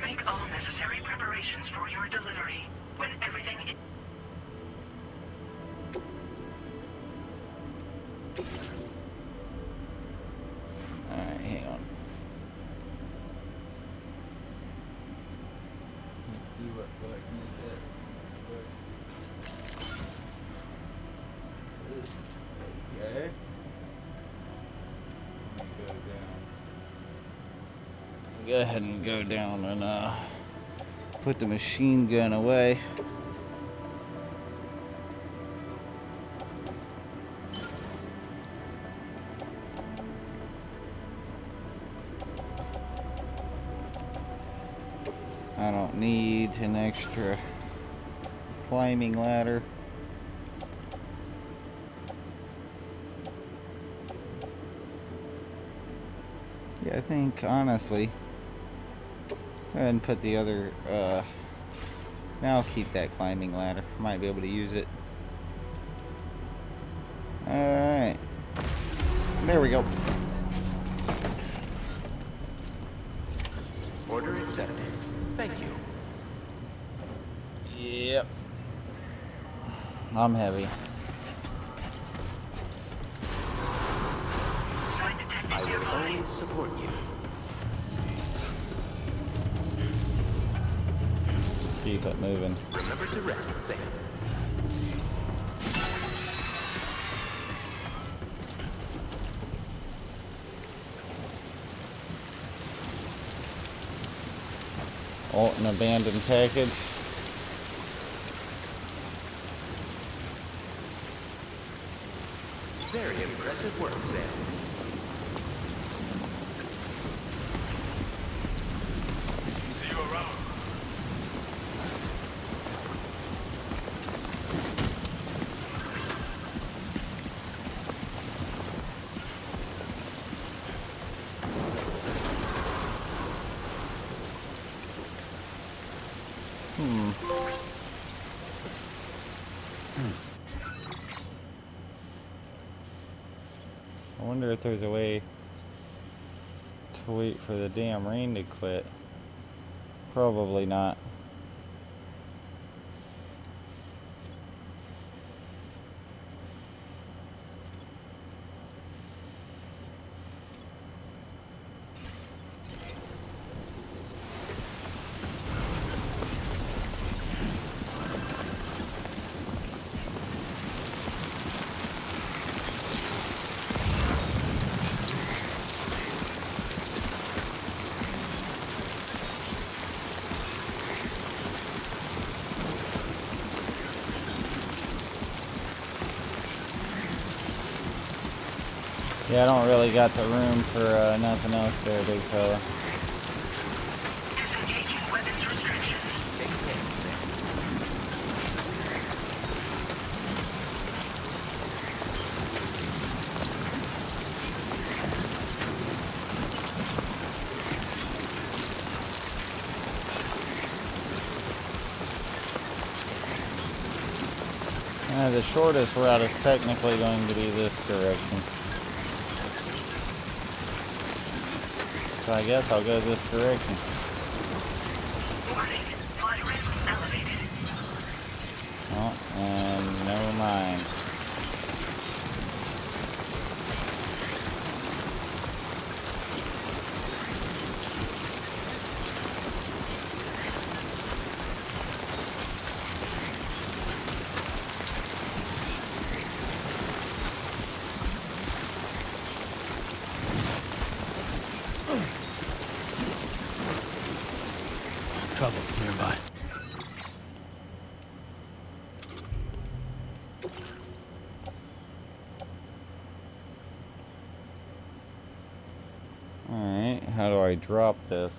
Make all necessary preparations for your delivery. When everything is... Alright, hang on. Let's see what I can get. Okay. Let me go down. Go ahead and go down and put the machine gun away. I don't need an extra climbing ladder. Yeah, I think honestly, go ahead and put the other, now I'll keep that climbing ladder. Might be able to use it. Alright. There we go. Order accepted. Thank you. Yep. I'm heavy. Site detected I will nearby. always support you. Keep it moving. Remember to rest, Sam. Oh, an abandoned package. Very impressive work, Sam. See you around. I wonder if there's a way to wait for the damn rain to quit. Probably not. Yeah, I don't really got the room for nothing else there, big fella. Disengaging weapons restrictions. The shortest route is technically going to be this direction. So I guess I'll go this direction. Warning, fly risk elevated. Oh, and never mind. Trouble nearby. I dropped this.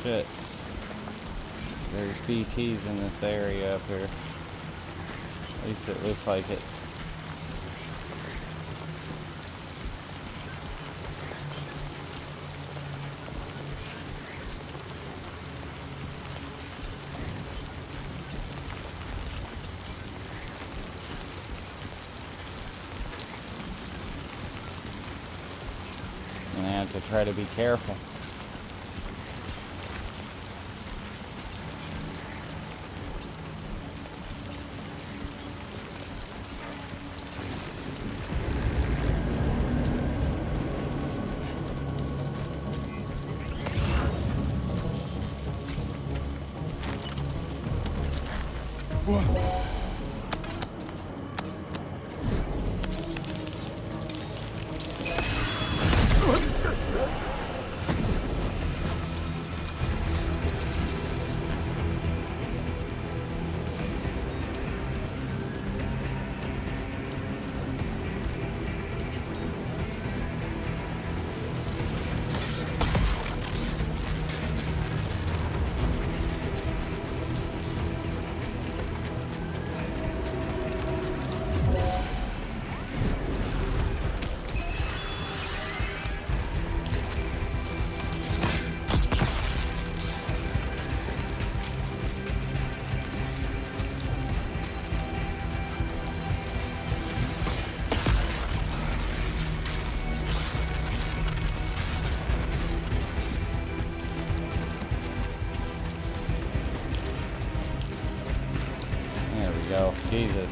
Shit. There's BTs in this area up here. At least it looks like it. And I have to try to be careful. There we go. Jesus.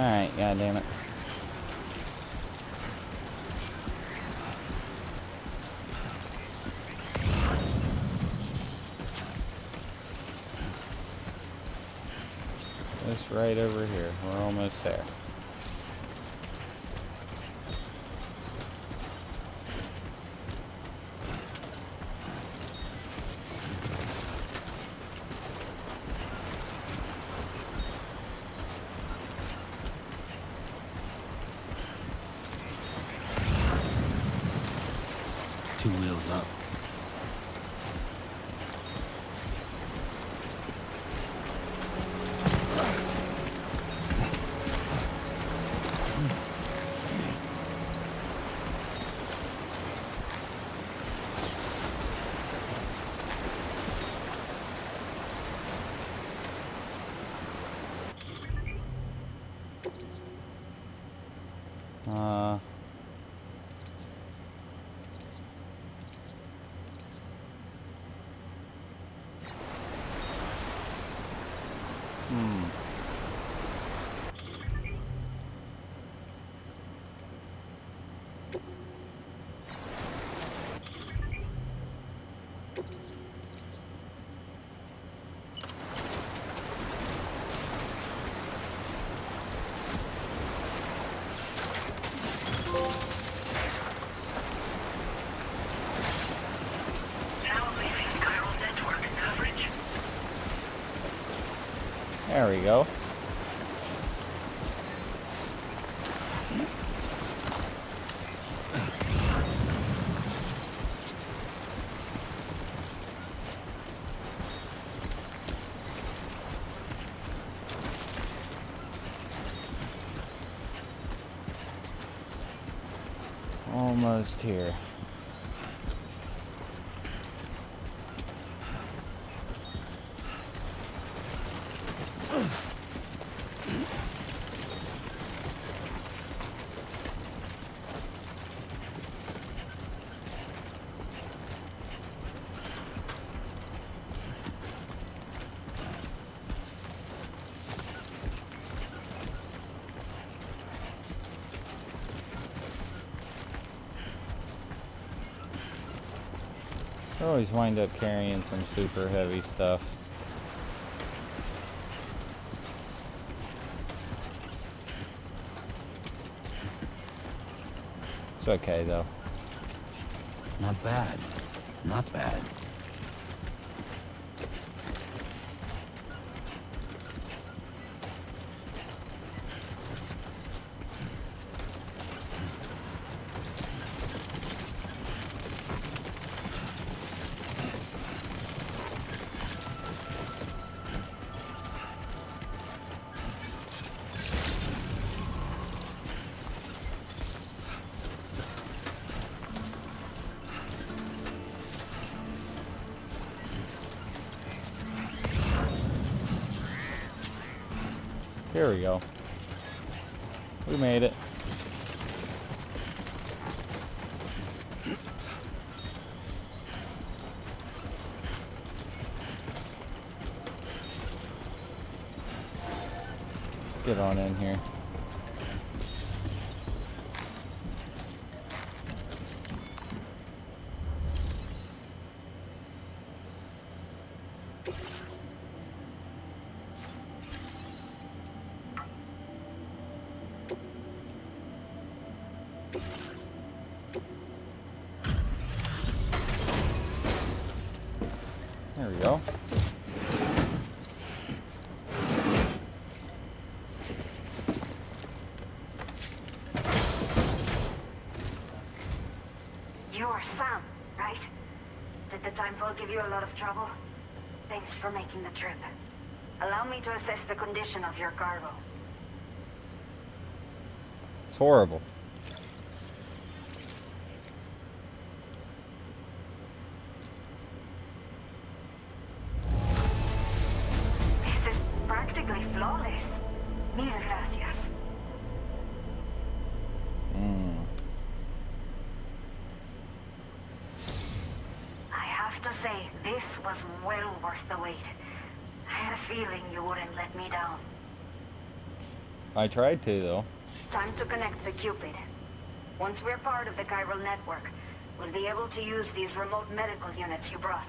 Alright, goddammit. This right over here. We're almost there. Two wheels up. There we go. Almost here. I always wind up carrying some super heavy stuff. It's okay though. Not bad. Not bad. Here we go. We made it. Get on in here. There we go. You're Sam, right? Did the Timefall give you a lot of trouble? Thanks for making the trip. Allow me to assess the condition of your cargo. It's horrible. This is practically flawless. Mil gracias. I have to say, this was well worth the wait. I had a feeling you wouldn't let me down. I tried to, though. Time to connect the Cupid. Once we're part of the chiral network, we'll be able to use these remote medical units you brought.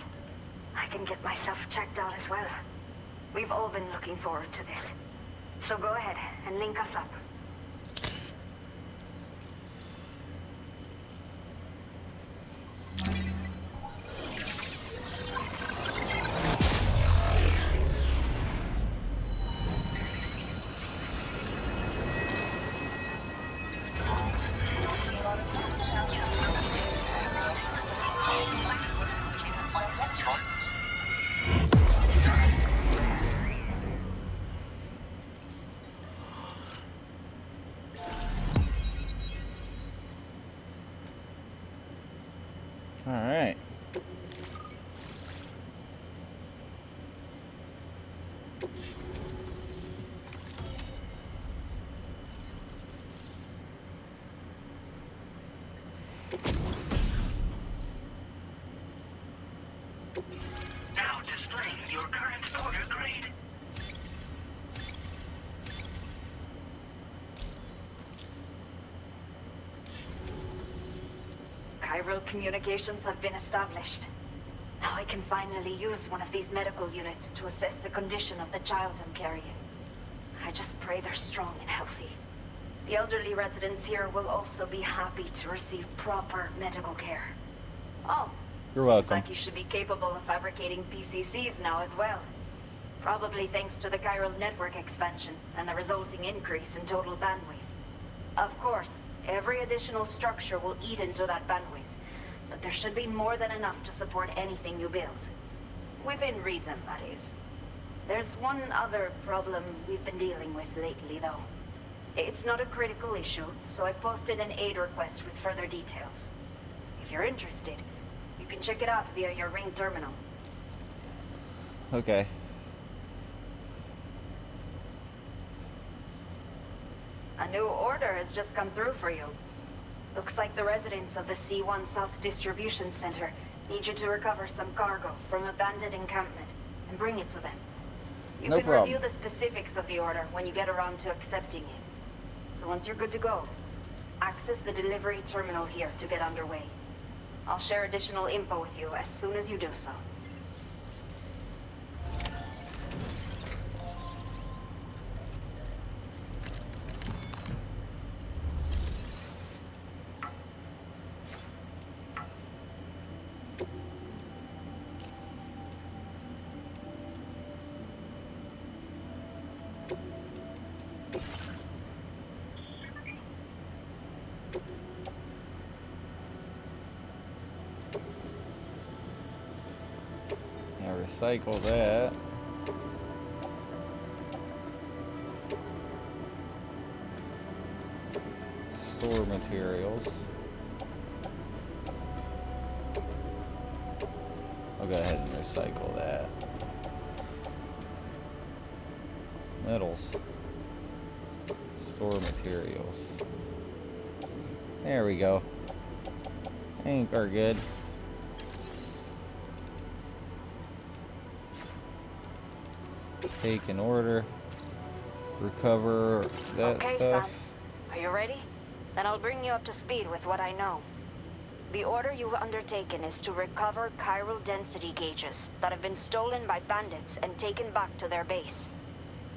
I can get myself checked out as well. We've all been looking forward to this. So go ahead and link us up. All right. Now displaying your current order grade. Chiral communications have been established. Now I can finally use one of these medical units to assess the condition of the child I'm carrying. I just pray they're strong and healthy. The elderly residents here will also be happy to receive proper medical care. Oh, You're seems welcome. like you should be capable of fabricating PCCs now as well. Probably thanks to the chiral network expansion and the resulting increase in total bandwidth. Of course, every additional structure will eat into that bandwidth, but there should be more than enough to support anything you build. Within reason, that is. There's one other problem we've been dealing with lately, though. It's not a critical issue, so I posted an aid request with further details. If you're interested, you can check it out via your Ring terminal. Okay. A new order has just come through for you. Looks like the residents of the C1 South Distribution Center need you to recover some cargo from a bandit encampment and bring it to them. You No can problem. review the specifics of the order when you get around to accepting it. So once you're good to go, access the delivery terminal here to get underway. I'll share additional info with you as soon as you do so. Yeah, recycle that. Store materials. I'll go ahead and recycle that. Metals. Store materials. There we go. I think we're good. Take an order. Recover that Okay, stuff. son. Are you ready? Then I'll bring you up to speed with what I know. The order you've undertaken is to recover chiral density gauges that have been stolen by bandits and taken back to their base.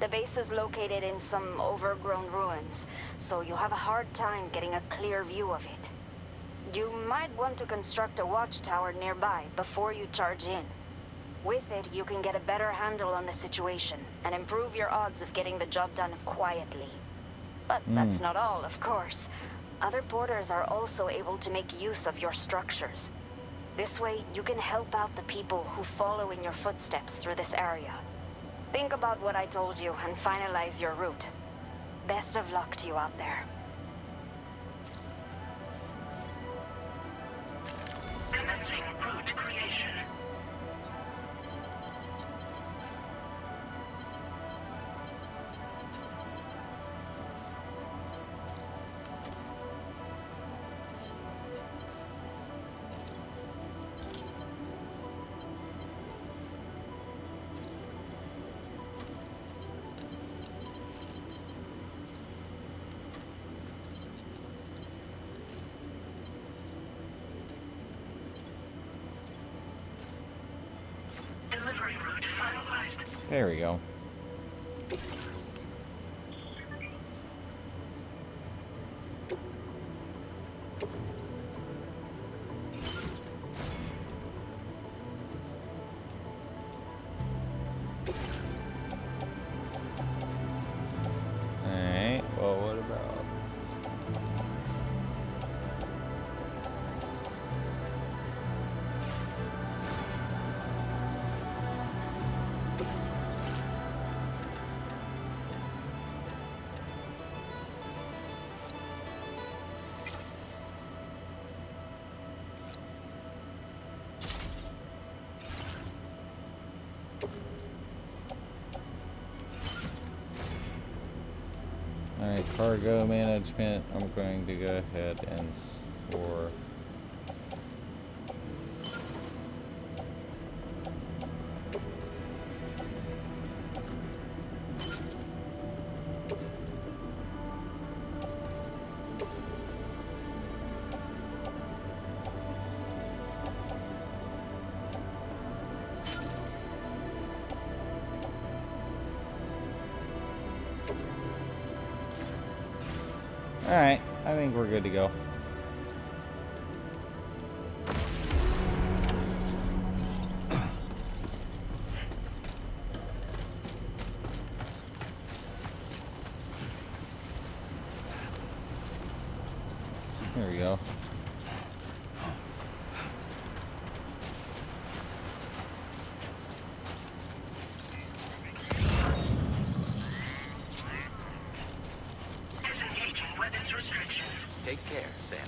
The base is located in some overgrown ruins, so you'll have a hard time getting a clear view of it. You might want to construct a watchtower nearby before you charge in. With it, you can get a better handle on the situation and improve your odds of getting the job done quietly. But that's not all, of course. Other porters are also able to make use of your structures. This way, you can help out the people who follow in your footsteps through this area. Think about what I told you and finalize your route. Best of luck to you out there. Commencing route creation. There we go. Alright, well, what about... Alright, cargo management, I'm going to go ahead and store. Alright, I think we're good to go. There we go. Disengaging weapons restrictions. Take care, Sam.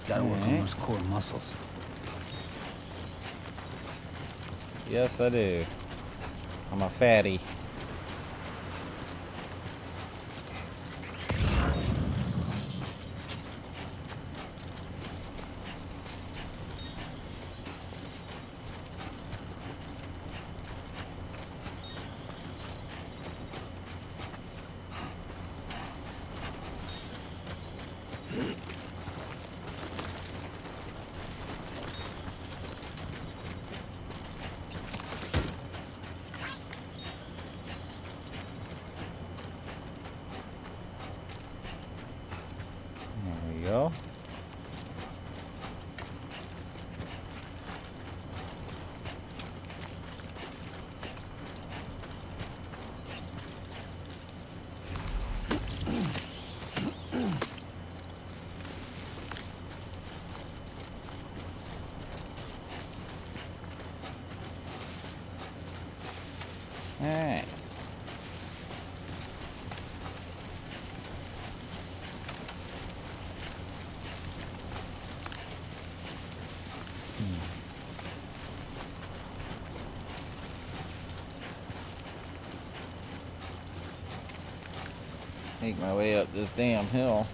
Gotta work on those core muscles. Yes, I do. I'm a fatty. There we go. Alright. Make my way up this damn hill.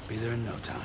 Be there in no time.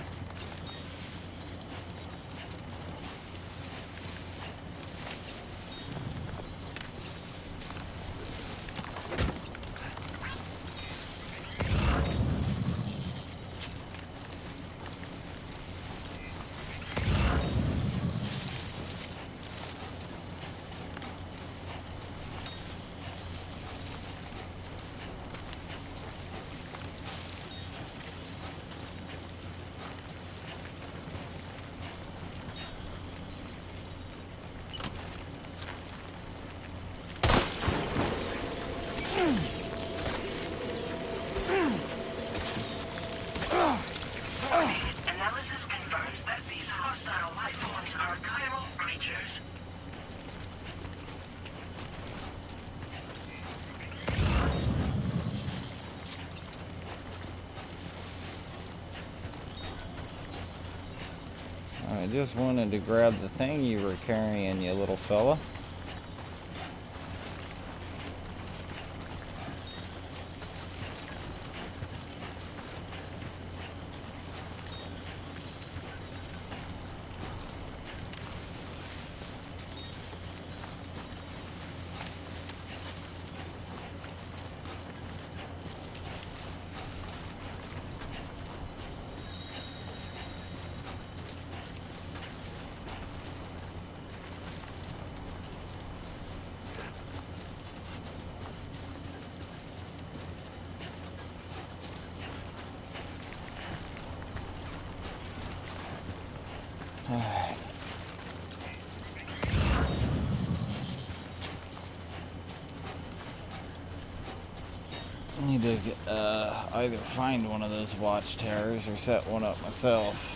Analysis confirms that these hostile life forms are chiral creatures. I just wanted to grab the thing you were carrying, you little fella. Alright. I need to either find one of those watchtowers or set one up myself.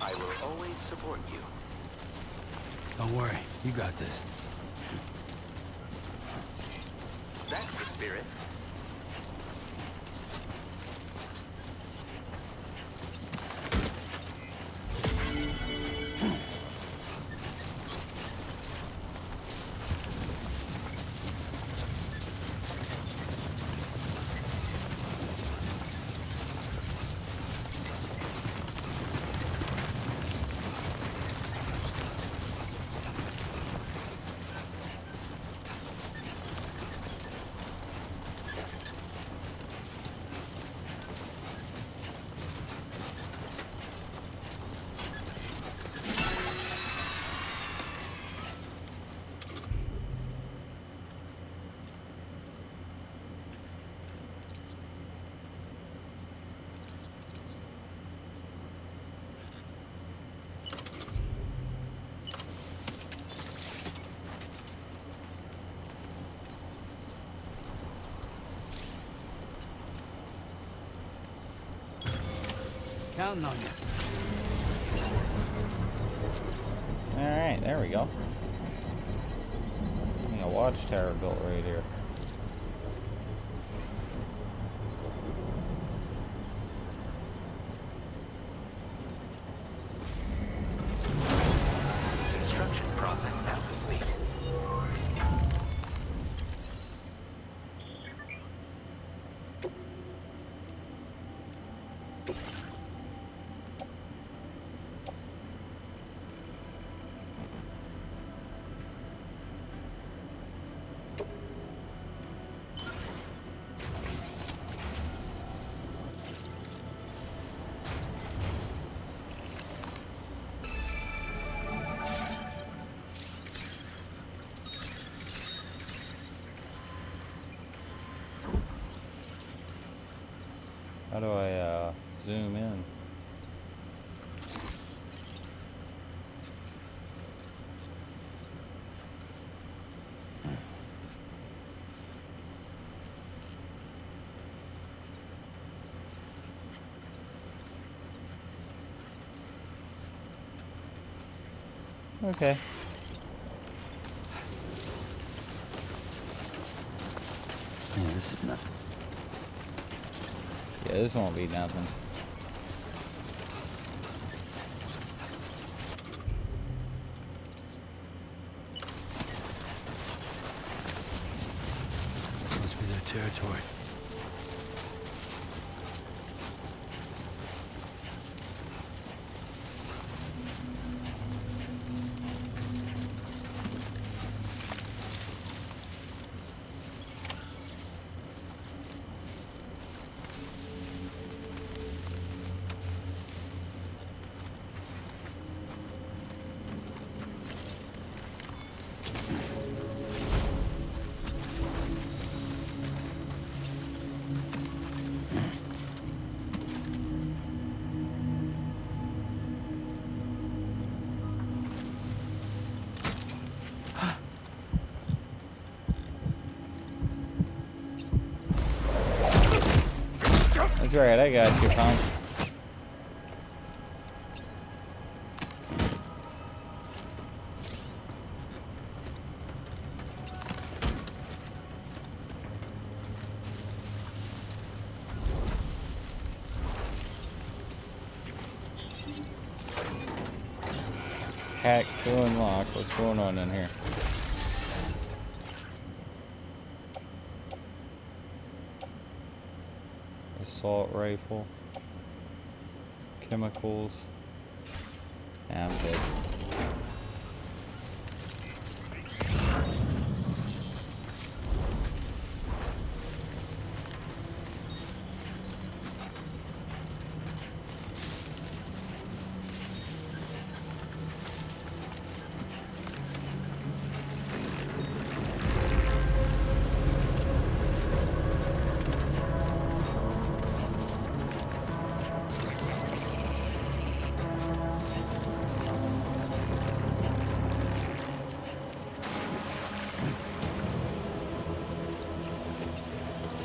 I will always support you. Don't worry, you got this. That's the spirit. Counting on you. Alright, there we go. A watchtower built right here. Construction process now complete. How do I zoom in? Okay. Yeah, this is nothing. Yeah, this won't be nothing. Must be their territory. That's right, I got you, punk. Hack to unlock. What's going on in here? Assault rifle. Chemicals. Yeah, I'm good.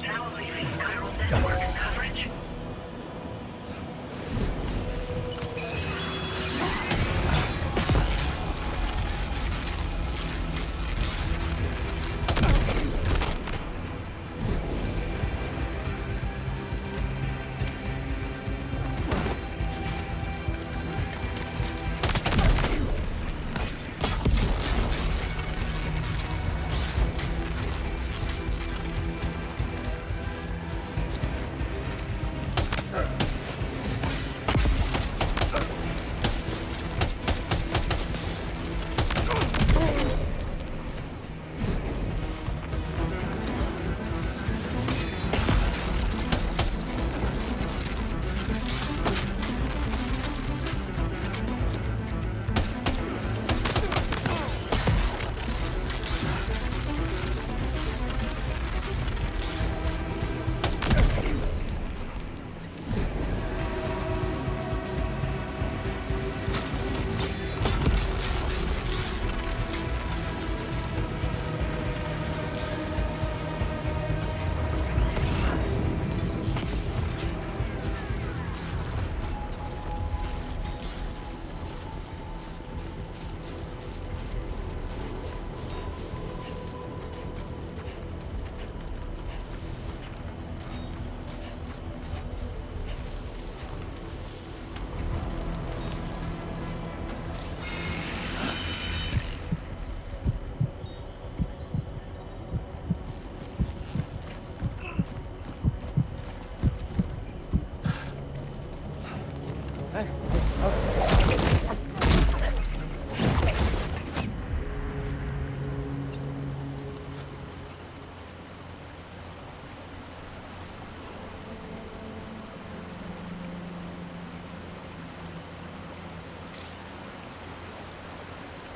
Now leaving chiral network coverage.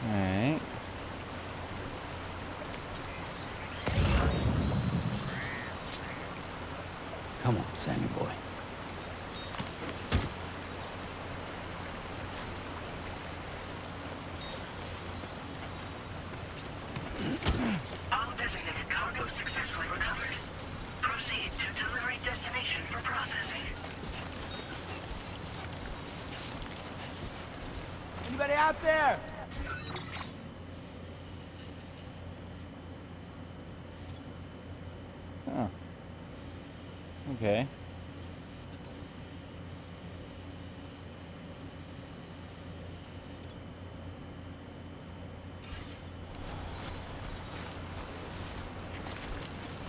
Alright. Come on, Sammy boy. All designated cargo successfully recovered. Proceed to delivery destination for processing. Anybody out there? Oh. Okay.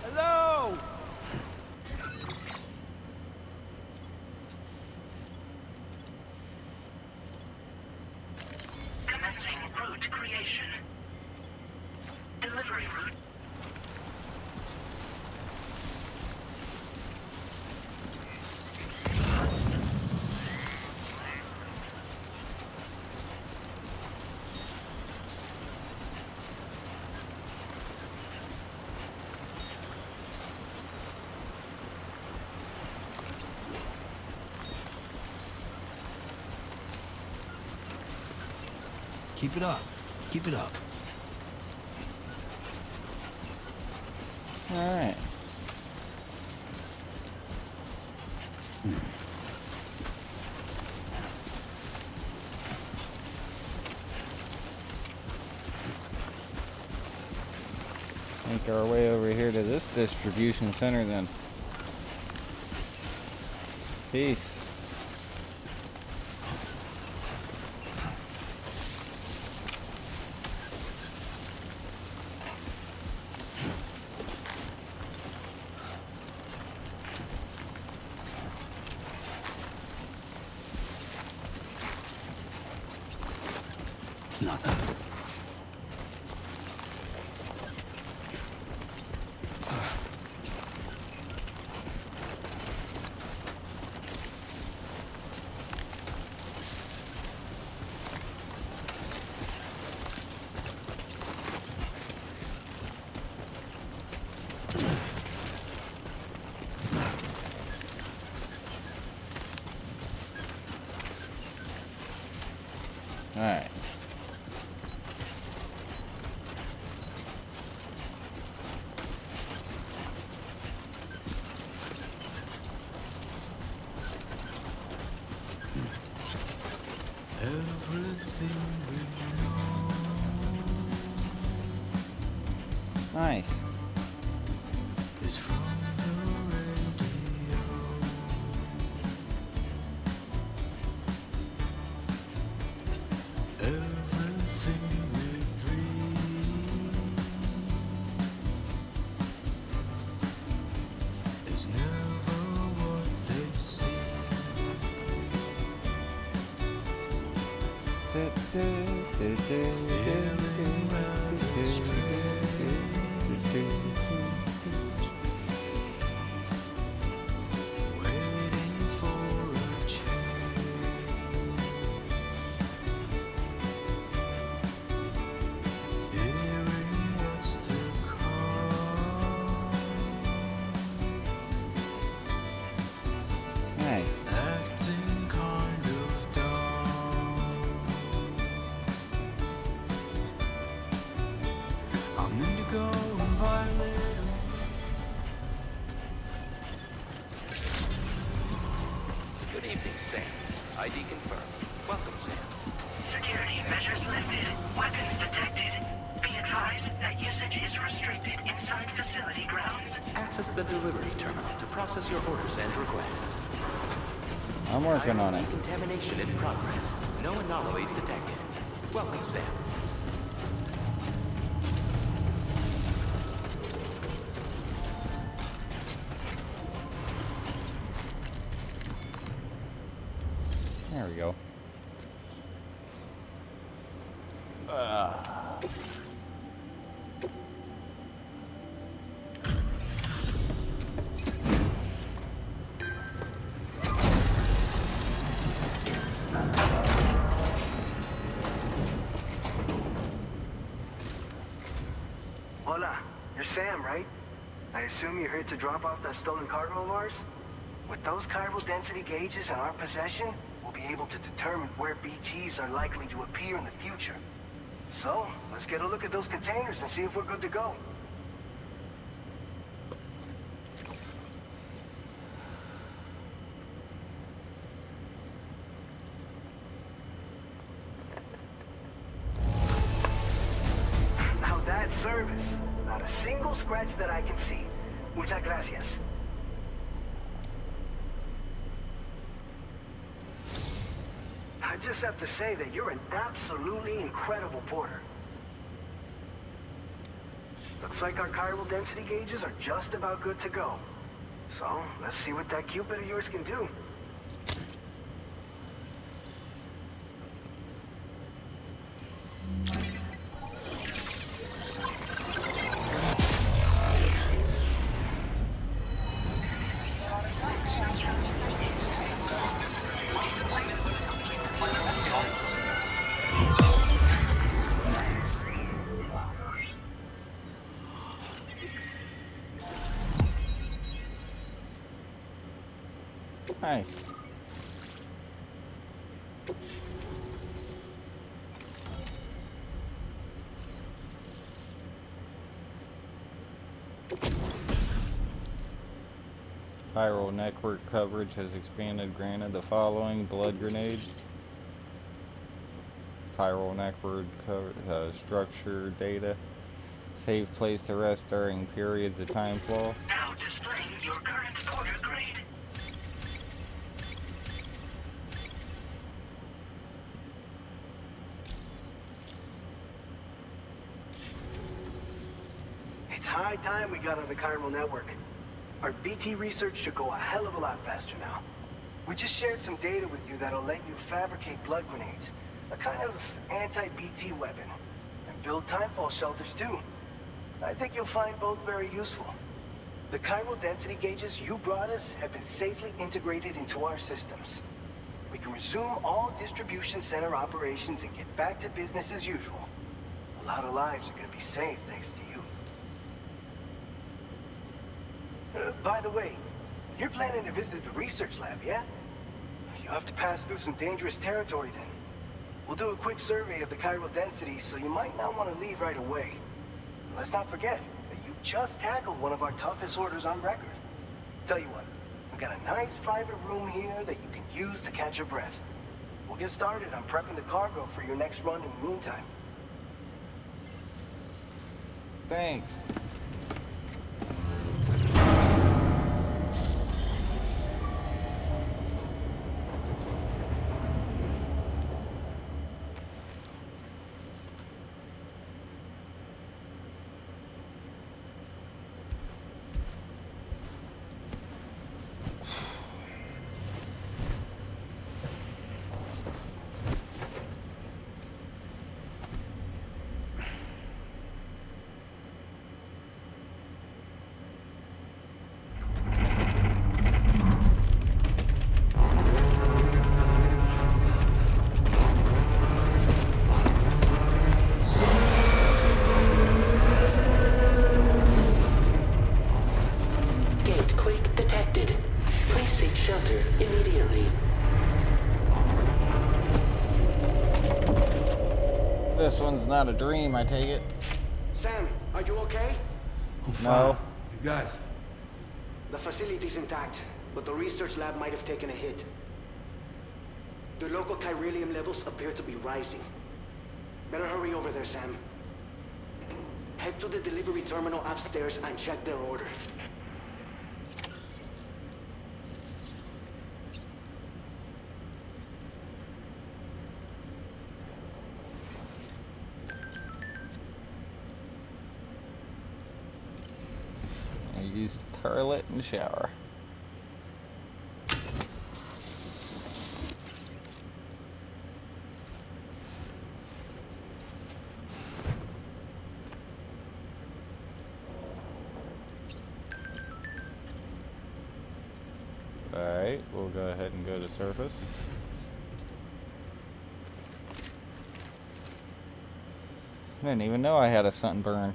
Hello! Commencing route creation. Delivery route. Keep it up. Keep it up. Alright. Make our way over here to this distribution center then. Peace. It's nothing. Alright. Nice. Nice. Good evening, Sam. ID confirmed. Welcome, Sam. Security measures lifted. Weapons detected. Be advised that usage is restricted inside facility grounds. Access the delivery terminal to process your orders and requests. I'm working on it. Decontamination in progress. No anomalies detected. Welcome, Sam. There we go. Hola, you're Sam, right? I assume you're here to drop off that stolen cargo of ours? With those chiral density gauges in our possession, we'll be able to determine where BGs are likely to appear in the future. So, let's get a look at those containers and see if we're good to go. Now that's service. Not a single scratch that I can see. Muchas gracias. I just have to say that you're an absolutely incredible porter. Looks like our chiral density gauges are just about good to go. So, let's see what that Cupid of yours can do. Nice. Viral network coverage has expanded. Granted the following: blood grenade. Viral network structure data. Safe place to rest during periods of time flow. Now displaying your current porter grade. It's high time we got on the chiral network. Our BT research should go a hell of a lot faster now. We just shared some data with you that'll let you fabricate blood grenades, a kind of anti-BT weapon, and build timefall shelters too. I think you'll find both very useful. The chiral density gauges you brought us have been safely integrated into our systems. We can resume all distribution center operations and get back to business as usual. A lot of lives are gonna be saved thanks to you. By the way, you're planning to visit the research lab, yeah? You'll have to pass through some dangerous territory then. We'll do a quick survey of the chiral density, so you might not want to leave right away. Let's not forget that you just tackled one of our toughest orders on record. Tell you what, we got a nice private room here that you can use to catch your breath. We'll get started on prepping the cargo for your next run in the meantime. Thanks. This one's not a dream, I take it. Sam, are you okay? I'm fine. No. You guys? The facility's intact, but the research lab might have taken a hit. The local chiralium levels appear to be rising. Better hurry over there, Sam. Head to the delivery terminal upstairs and check their order. I use toilet and shower. Alright, we'll go ahead and go to surface. I didn't even know I had a sunburn.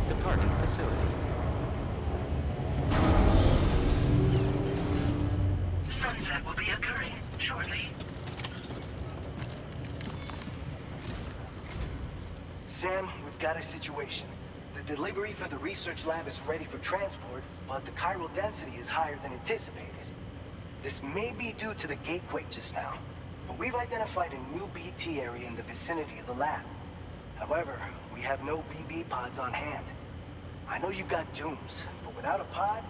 Departing facility. Sunset will be occurring shortly. Sam, we've got a situation. The delivery for the research lab is ready for transport, but the chiral density is higher than anticipated. This may be due to the gatequake just now, but we've identified a new BT area in the vicinity of the lab. However, we have no BB pods on hand. I know you've got dooms, but without a pod,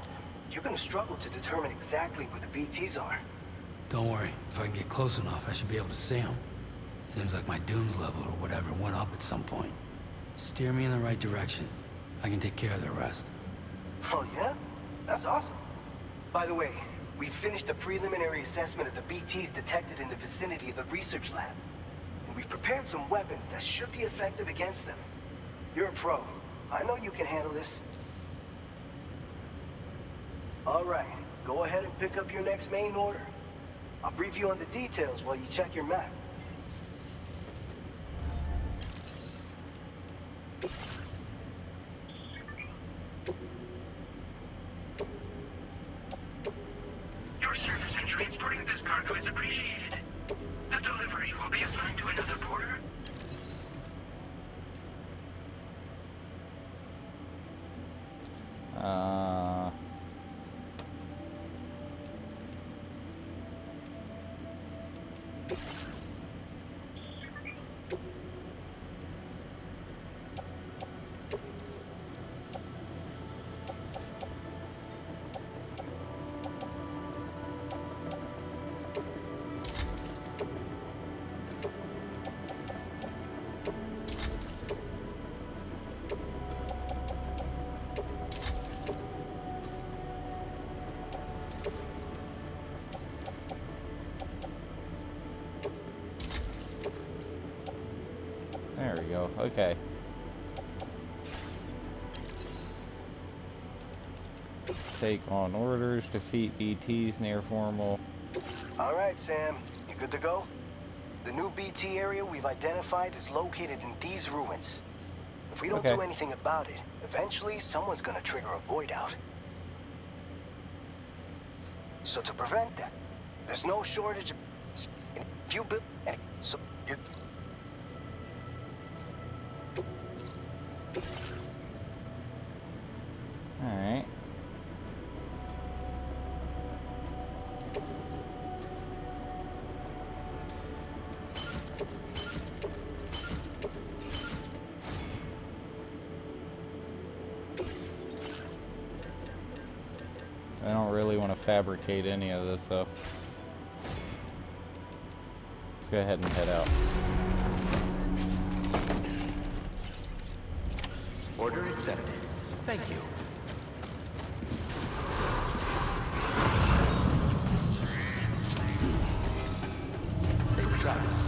you're gonna struggle to determine exactly where the BTs are. Don't worry. If I can get close enough, I should be able to see them. Seems like my dooms level or whatever went up at some point. Steer me in the right direction. I can take care of the rest. Oh yeah? That's awesome. By the way, we finished a preliminary assessment of the BTs detected in the vicinity of the research lab. And we've prepared some weapons that should be effective against them. You're a pro. I know you can handle this. All right, go ahead and pick up your next main order. I'll brief you on the details while you check your map. Your service in transporting this cargo is appreciated. The delivery will be assigned to another porter. There we go. Okay. Take on orders, defeat BTs near formal. All right, Sam. You good to go? The new BT area we've identified is located in these ruins. If we don't do anything about it, eventually someone's gonna trigger a void out. So to prevent that, there's no shortage of... If you build... So you... Alright. I don't really want to fabricate any of this, though. Let's go ahead and head out. Order accepted. Thank you. Safe travels.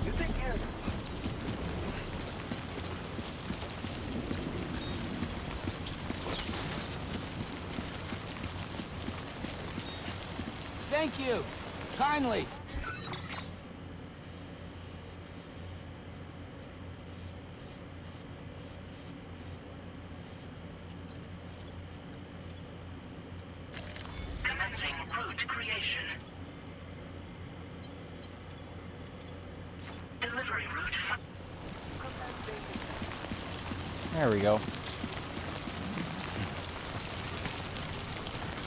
You take care of it. Thank you. Kindly. Commencing route creation. Delivery route. There we go.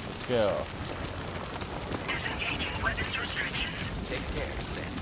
Let's go. Disengaging weapons restrictions. Take care, Sam.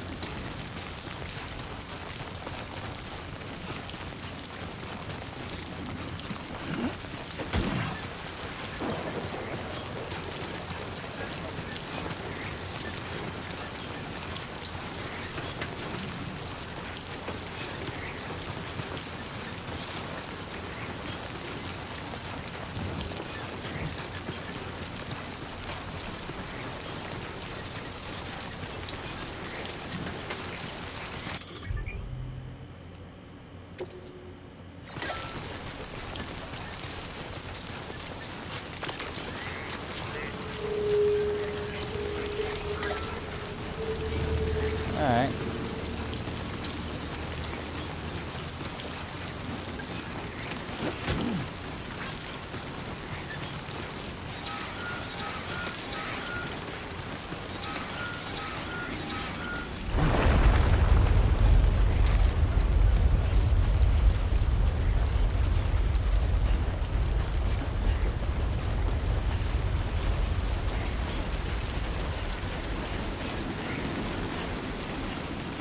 Alright.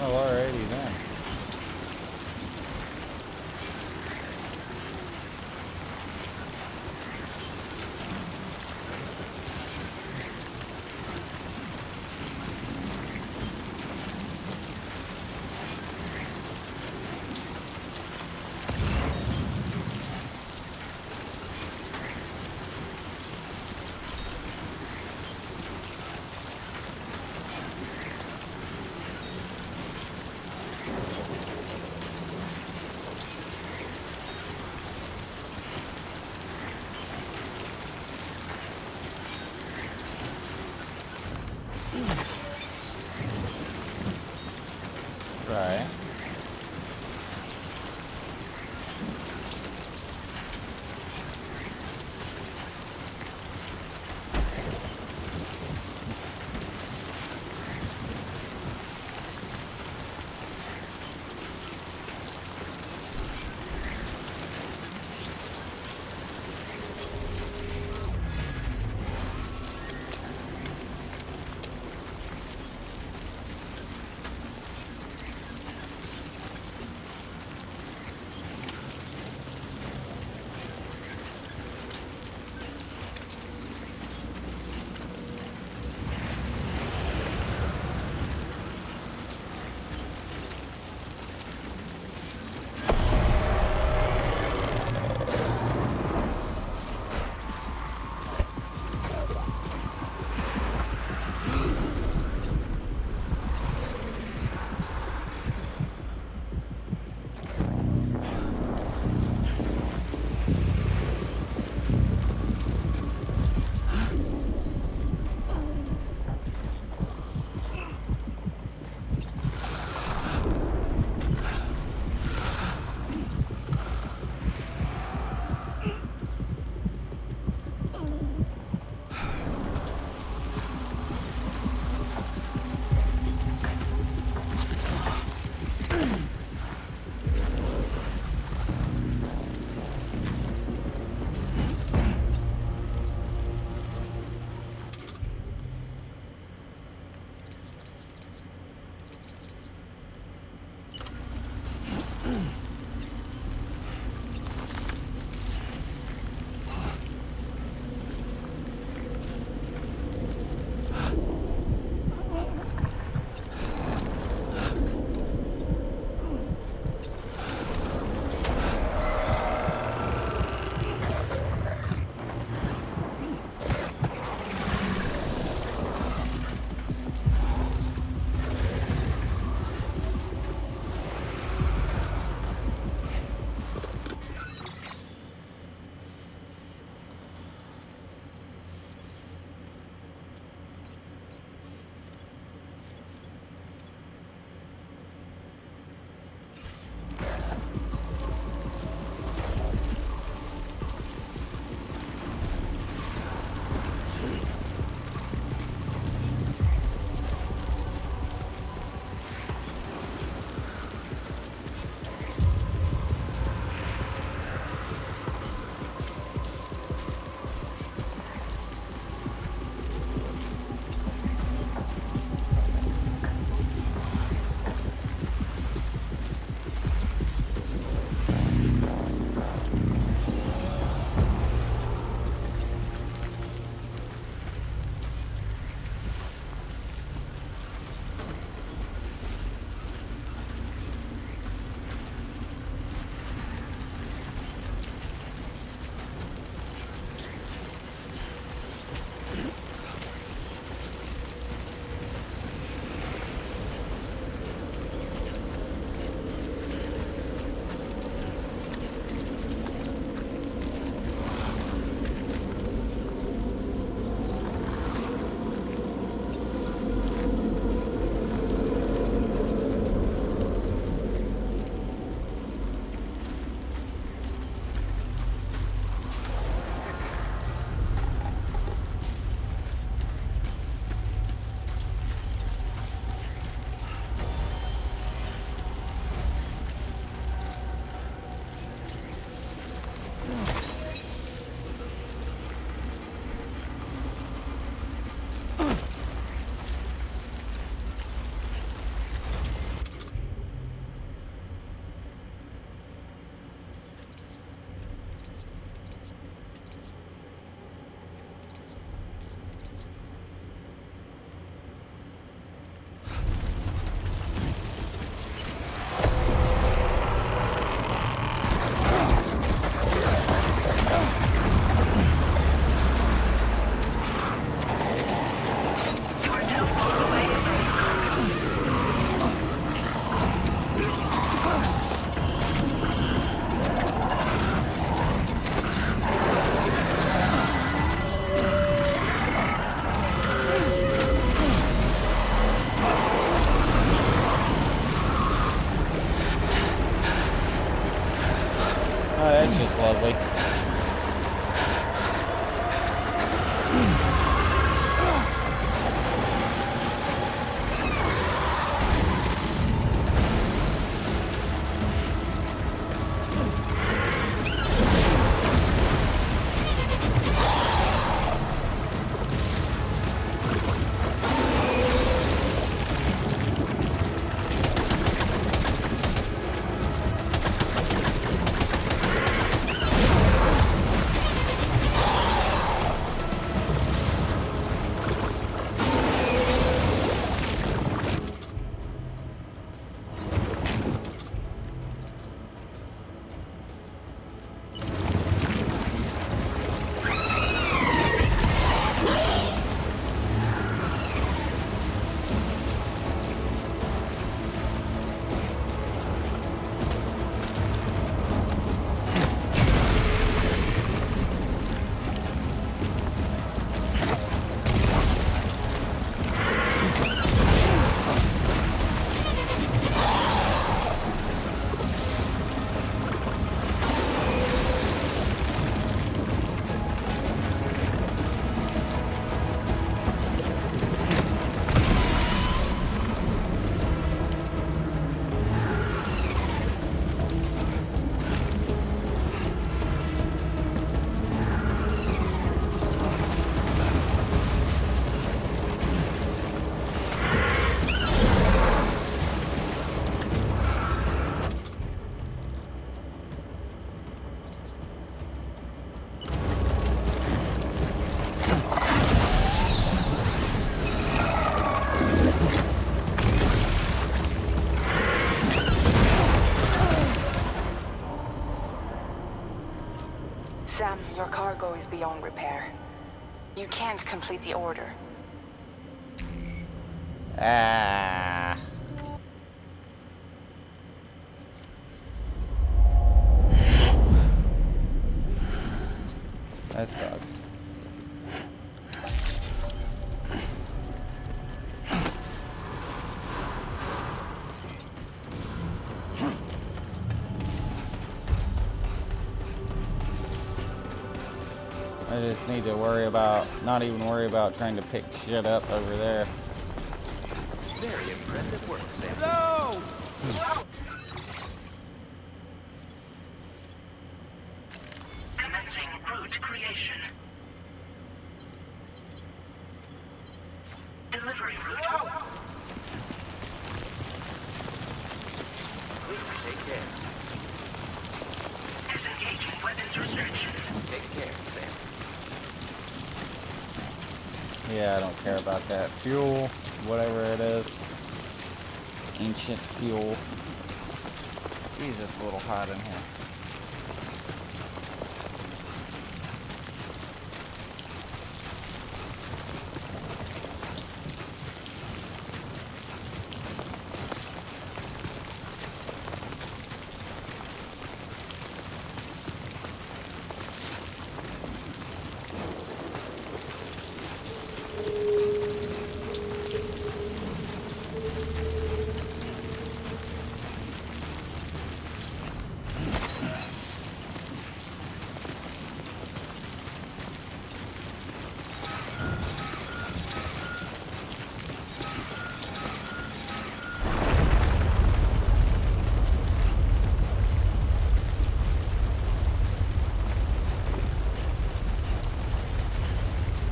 Oh, alrighty then. cargo is beyond repair. You can't complete the order. Ah. That sucks. I just need to worry about, not even worry about trying to pick shit up over there. Very impressive work, Sam. No! Commencing route creation. Delivery route. Please take care. Disengaging weapons restrictions. Take care, Sam. Yeah, I don't care about that. Fuel, whatever it is. Ancient fuel. Jeez, it's a little hot in here.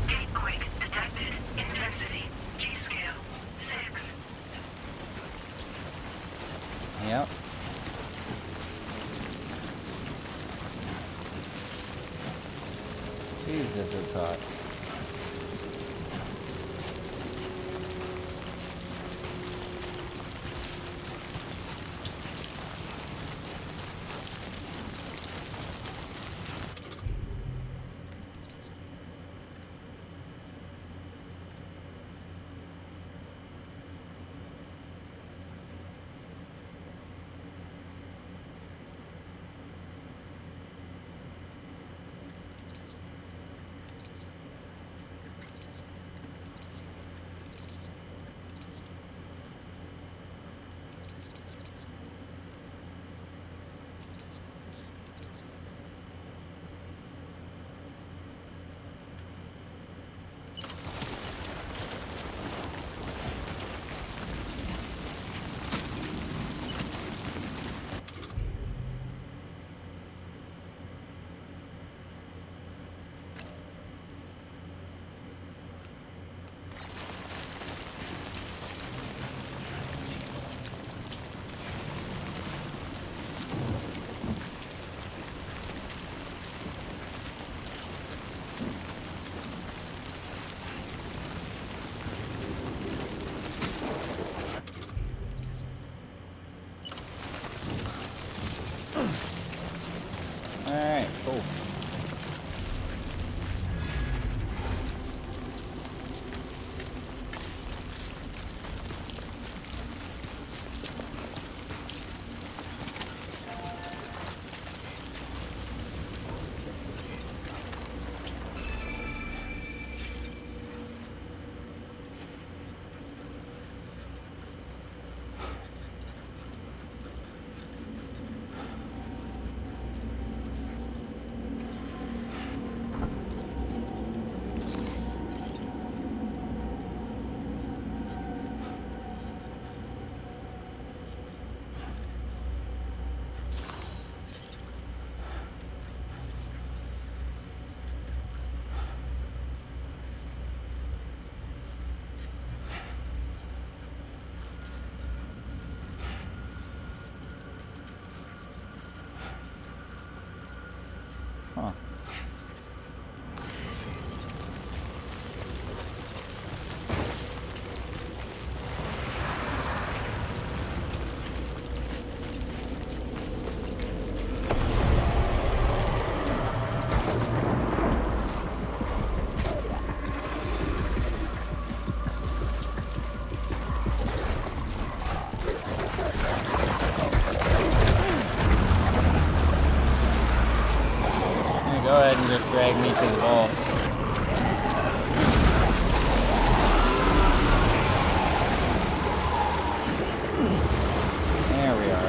Gatequake detected. Intensity. G-scale. 6. Yep. Jesus, it's hot. ahead and just drag me to the ball. There we are.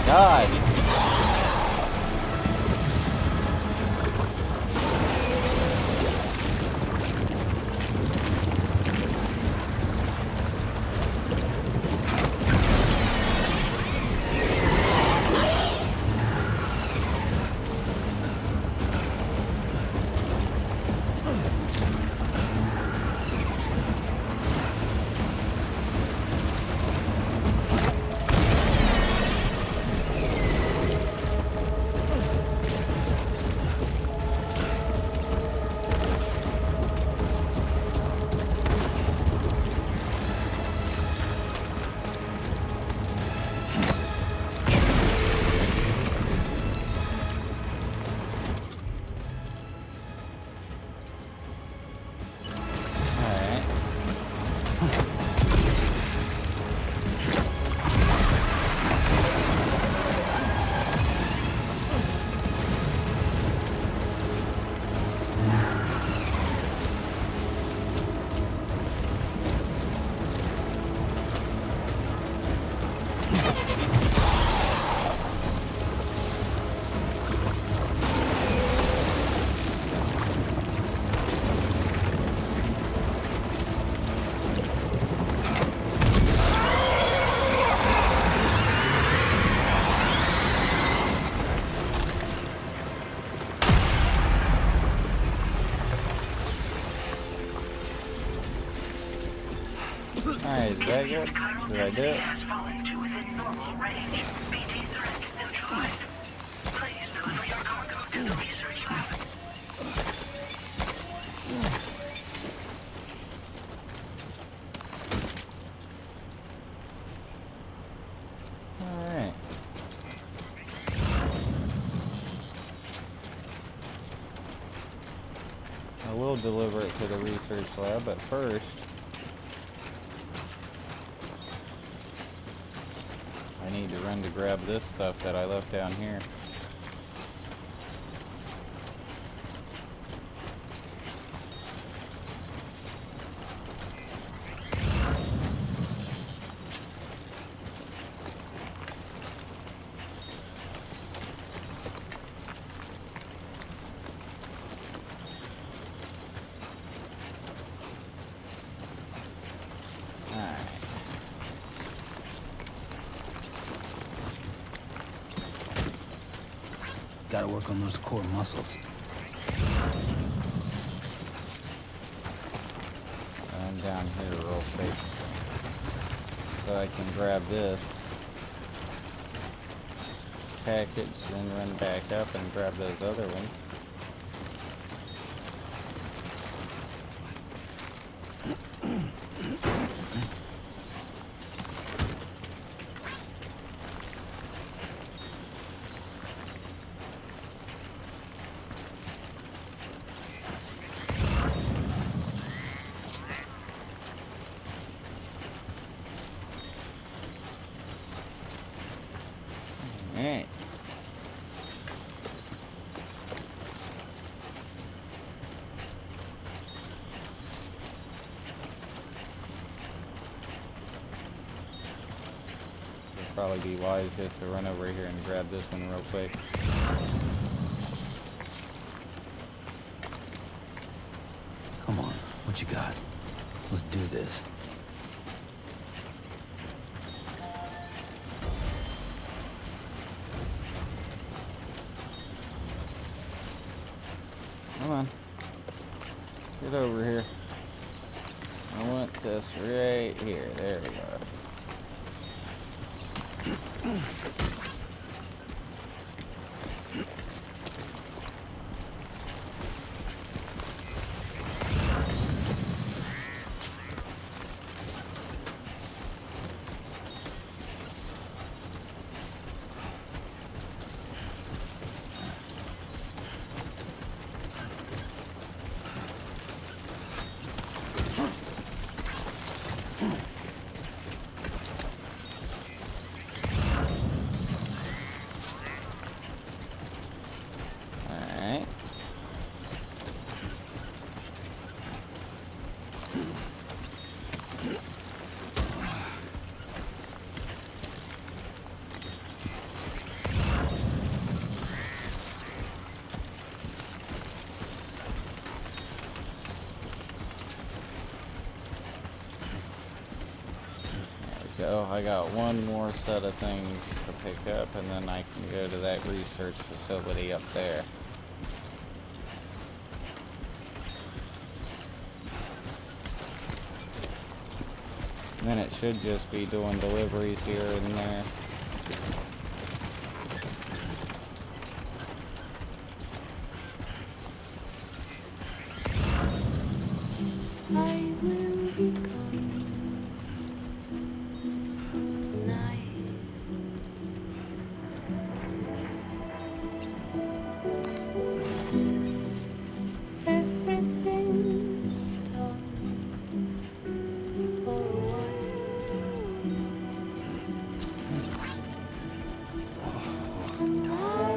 God. Alright, is that good? Did I do it? Has fallen to within normal range. BT threat neutralized. Please deliver your cargo to the research lab. Alright. I will deliver it to the research lab, but first I need to run to grab this stuff that I left down here. Gotta work on those core muscles. I'm down here real quick so I can grab this package and run back up and grab those other ones. Alright. It'd probably be wise just to run over here and grab this one real quick. what you got. Let's do this. Come on. Get over here. I want this right here. There we go. Alright. Go. I got one more set of things to pick up, and then I can go to that research facility up there. And then it should just be doing deliveries here and there. I will be gone tonight. Everything's done for a while. And I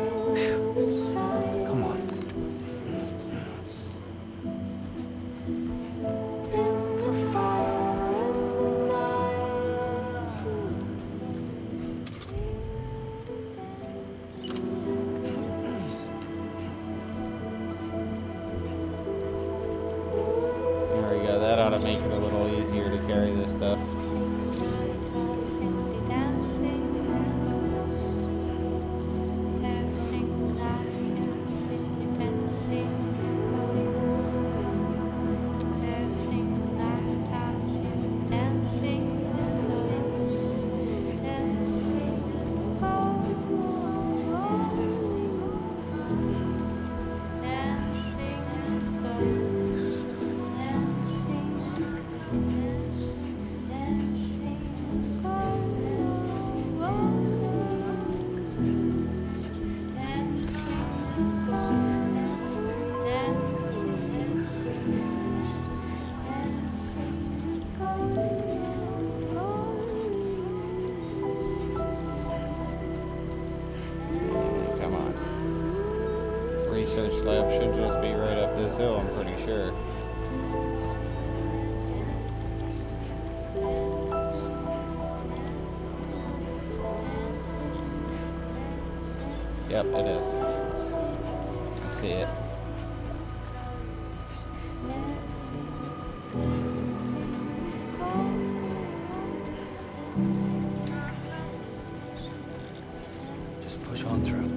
will be silent. Come on. In the fire and the There we go. That ought to make it a little easier to carry this stuff. Come on. Research lab should just be right up this hill, I'm pretty sure. Yep, it is. I see it. Just push on through.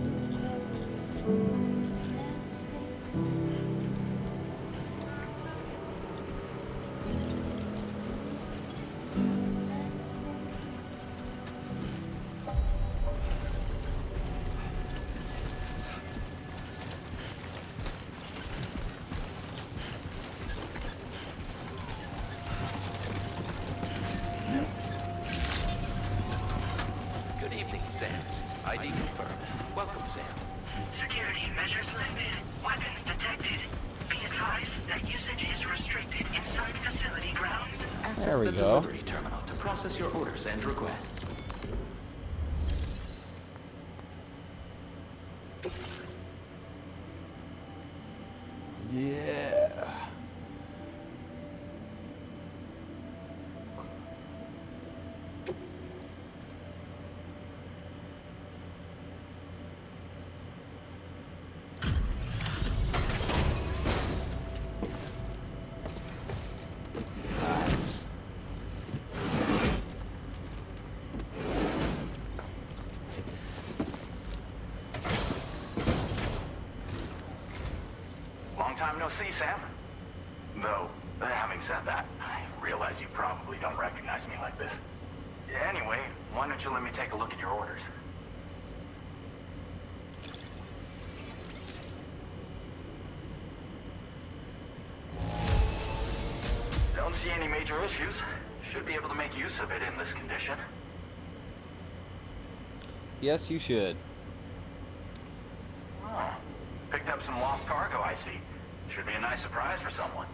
Good evening, Sam. ID confirmed. Welcome, Sam. Security measures lifted. Weapons detected. Be advised that usage is restricted inside facility grounds. Access There we the go. delivery terminal to process your orders and requests. Yeah. time no see, Sam. Though, having said that, I realize you probably don't recognize me like this. Anyway, why don't you let me take a look at your orders? Don't see any major issues. Should be able to make use of it in this condition. Yes, you should. Oh, picked up some lost cargo, I see. Should be a nice surprise for someone.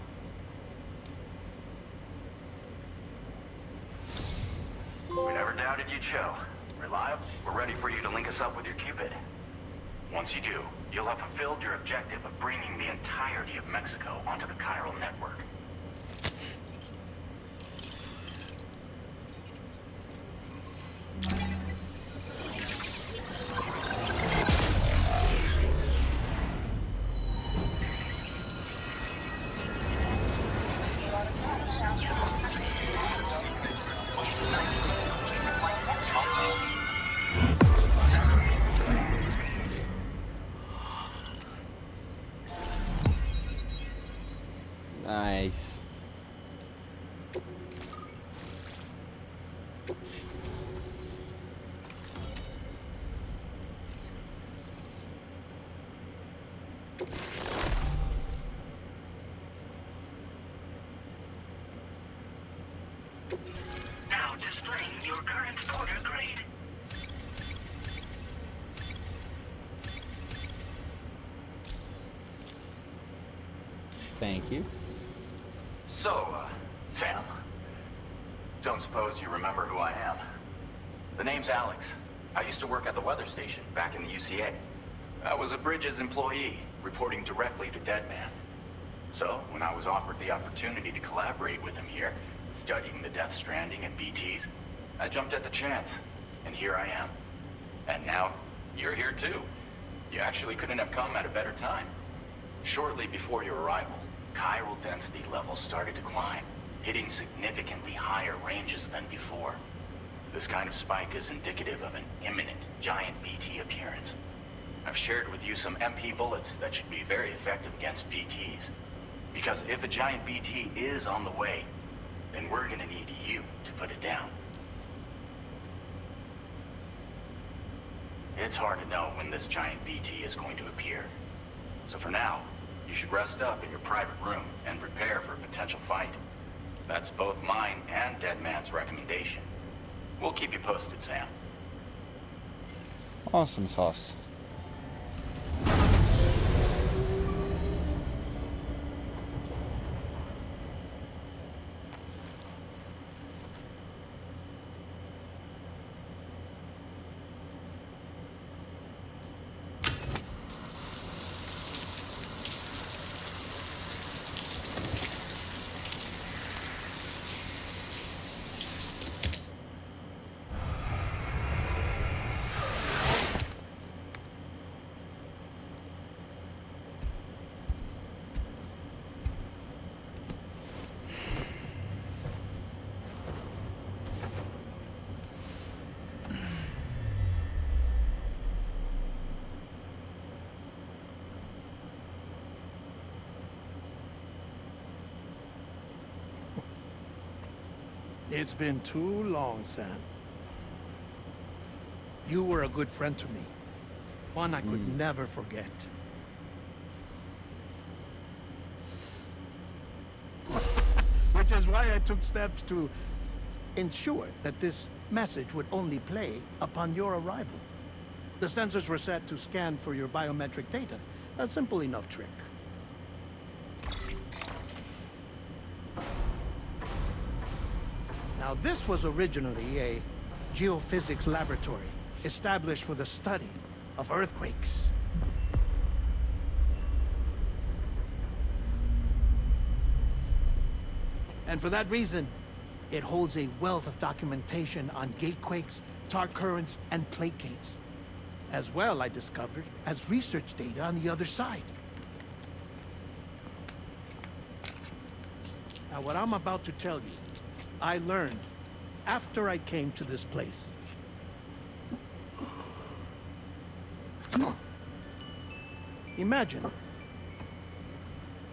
We never doubted you'd show. Reliable, we're ready for you to link us up with your Cupid. Once you do, you'll have fulfilled your objective of bringing the entirety of Mexico onto the chiral network. Nice. Now displaying your current porter grade. Thank you. So, Sam, don't suppose you remember who I am? The name's Alex. I used to work at the weather station back in the UCA. I was a Bridges employee, reporting directly to Deadman. So, when I was offered the opportunity to collaborate with him here, studying the Death Stranding and BTs, I jumped at the chance, and here I am. And now, you're here too. You actually couldn't have come at a better time. Shortly before your arrival, chiral density levels started to climb, hitting significantly higher ranges than before. This kind of spike is indicative of an imminent giant BT appearance. I've shared with you some MP bullets that should be very effective against BTs. Because if a giant BT is on the way, then we're gonna need you to put it down. It's hard to know when this giant BT is going to appear. So for now, you should rest up in your private room and prepare for a potential fight. That's both mine and Deadman's recommendation. We'll keep you posted, Sam. Awesome sauce. It's been too long, Sam. You were a good friend to me. One I could never forget. Which is why I took steps to ensure that this message would only play upon your arrival. The sensors were set to scan for your biometric data. A simple enough trick. Now, this was originally a geophysics laboratory established for the study of earthquakes. And for that reason, it holds a wealth of documentation on gatequakes, tar currents, and placates. As well, I discovered, as research data on the other side. Now, what I'm about to tell you, I learned after I came to this place. Imagine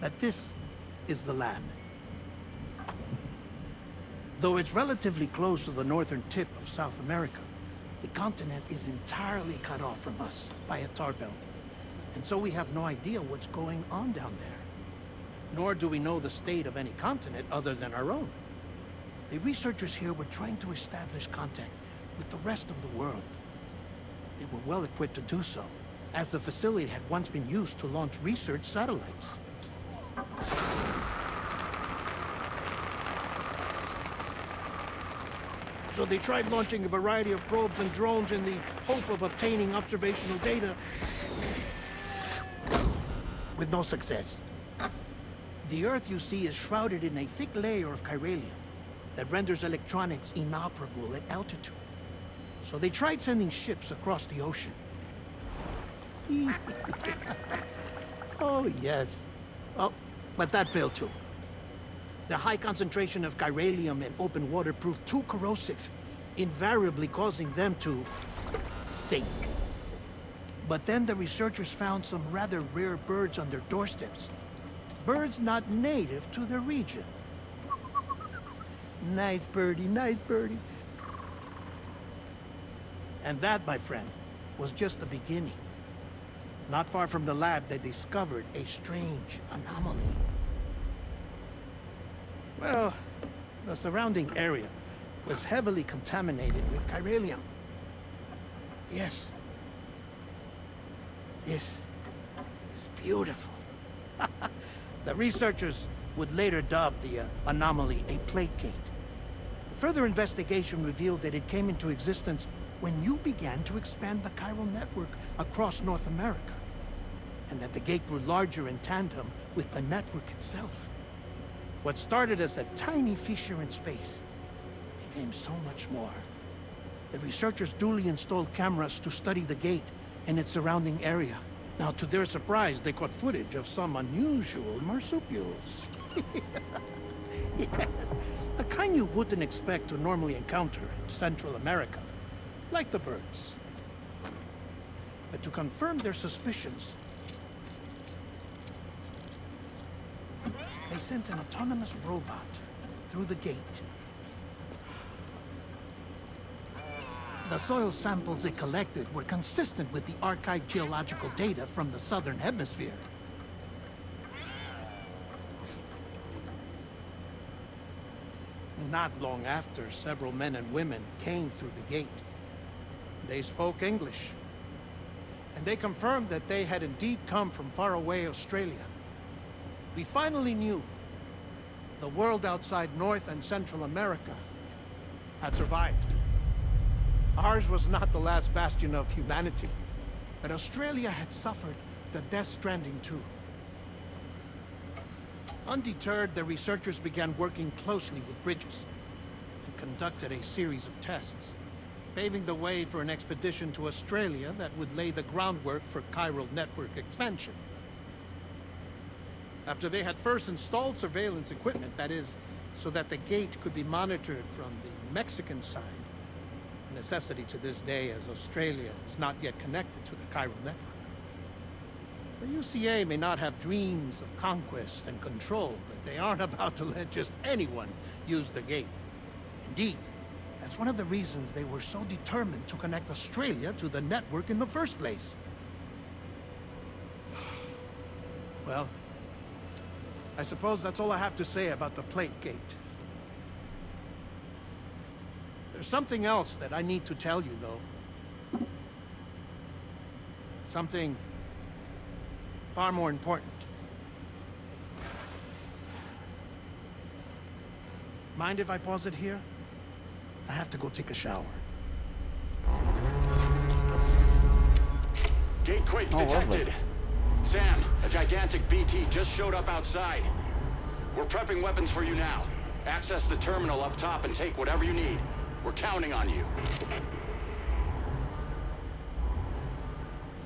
that this is the lab. Though it's relatively close to the northern tip of South America, the continent is entirely cut off from us by a tar belt. And so we have no idea what's going on down there. Nor do we know the state of any continent other than our own. The researchers here were trying to establish contact with the rest of the world. They were well equipped to do so, as the facility had once been used to launch research satellites. So they tried launching a variety of probes and drones in the hope of obtaining observational data, with no success. The Earth, you see, is shrouded in a thick layer of chiralium that renders electronics inoperable at altitude. So they tried sending ships across the ocean. Oh, yes. Oh, but that failed too. The high concentration of chiralium in open water proved too corrosive, invariably causing them to sink. But then the researchers found some rather rare birds on their doorsteps. Birds not native to the region. Nice birdie, nice birdie. And that, my friend, was just the beginning. Not far from the lab, they discovered a strange anomaly. Well, the surrounding area was heavily contaminated with chiralium. Yes. This is beautiful. The researchers would later dub the anomaly a plate gate. Further investigation revealed that it came into existence when you began to expand the chiral network across North America, and that the gate grew larger in tandem with the network itself. What started as a tiny fissure in space became so much more. The researchers duly installed cameras to study the gate and its surrounding area. Now, to their surprise, they caught footage of some unusual marsupials. Yes, a kind you wouldn't expect to normally encounter in Central America, like the birds. But to confirm their suspicions, they sent an autonomous robot through the gate. The soil samples it collected were consistent with the archived geological data from the southern hemisphere. Not long after, several men and women came through the gate. They spoke English, and they confirmed that they had indeed come from faraway Australia. We finally knew the world outside North and Central America had survived. Ours was not the last bastion of humanity, but Australia had suffered the death stranding too. Undeterred, the researchers began working closely with Bridges and conducted a series of tests, paving the way for an expedition to Australia that would lay the groundwork for chiral network expansion. After they had first installed surveillance equipment, that is, so that the gate could be monitored from the Mexican side, a necessity to this day as Australia is not yet connected to the chiral network. The UCA may not have dreams of conquest and control, but they aren't about to let just anyone use the gate. Indeed, that's one of the reasons they were so determined to connect Australia to the network in the first place. Well, I suppose that's all I have to say about the plate gate. There's something else that I need to tell you, though. Something far more important. Mind if I pause it here? I have to go take a shower. Gate quake detected. Sam, a gigantic BT just showed up outside. We're prepping weapons for you now. Access the terminal up top and take whatever you need. We're counting on you.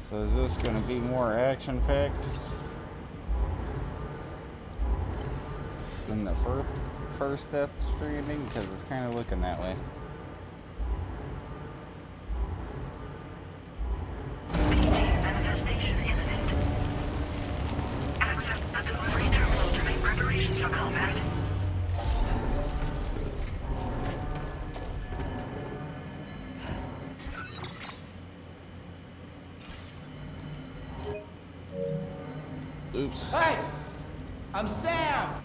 So is this going to be more action-packed than the first Death Stranding? Because it's kind of looking that way. Manifestation imminent. Access the delivery terminal. Oops. Hey! I'm Sam!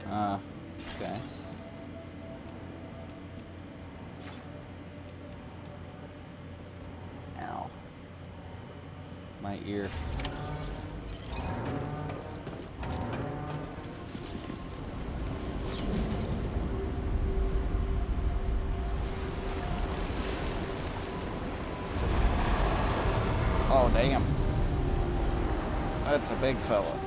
Okay. Ow. My ear. Oh, damn. That's a big fella.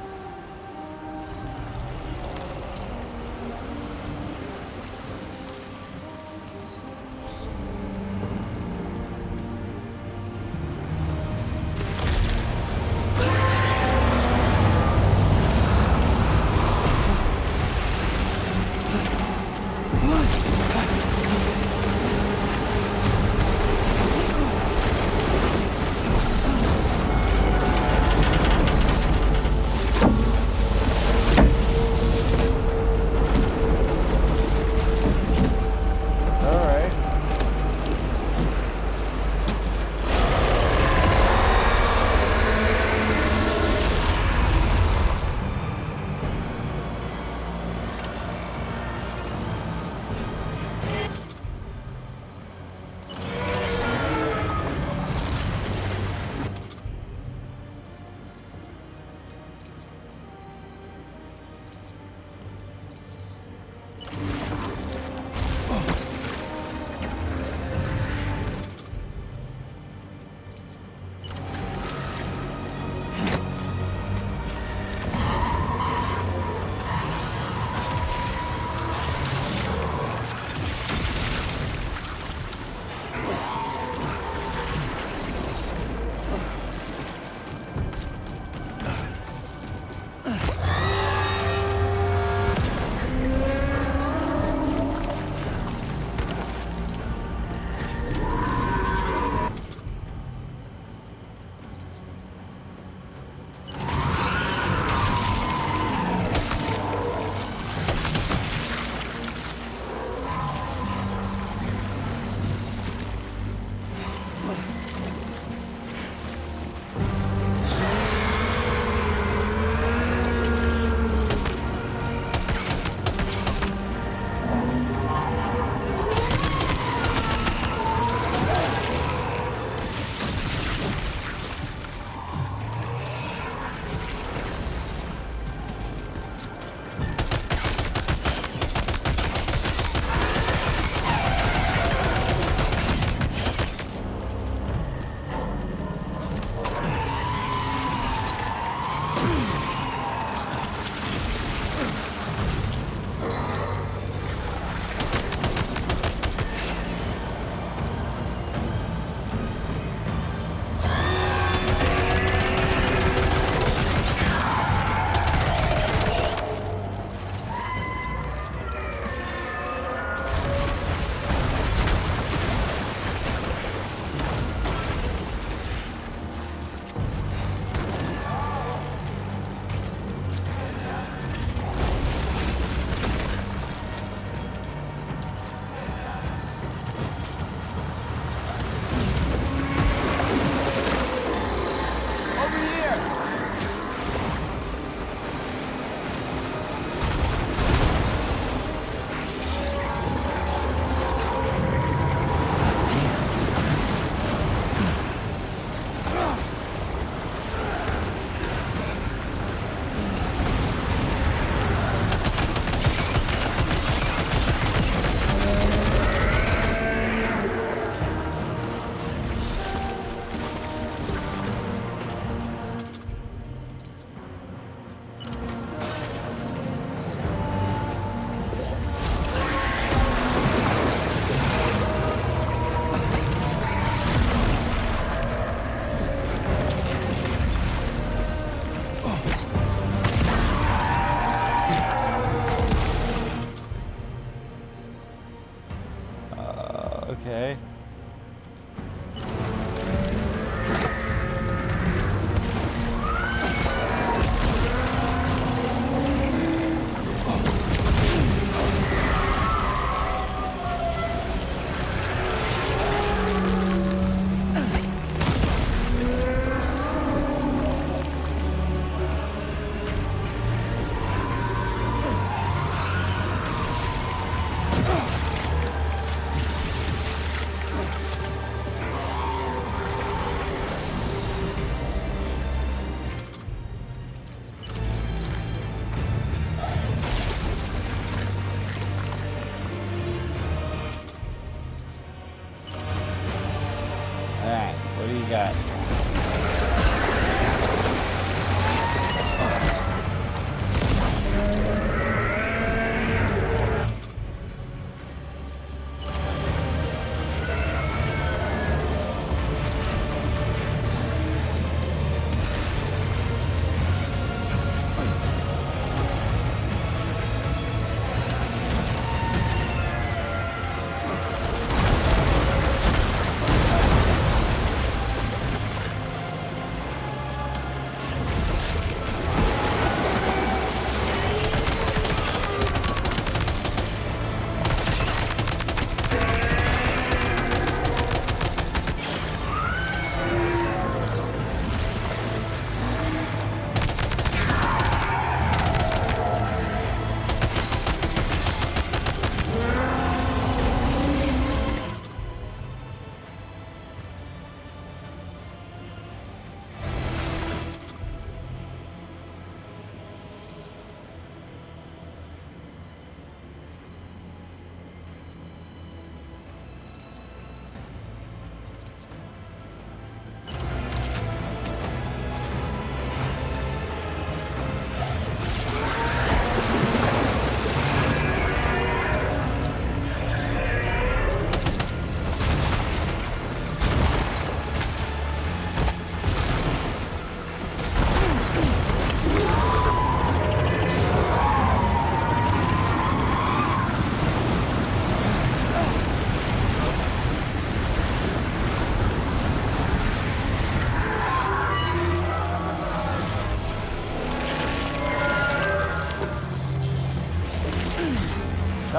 Okay.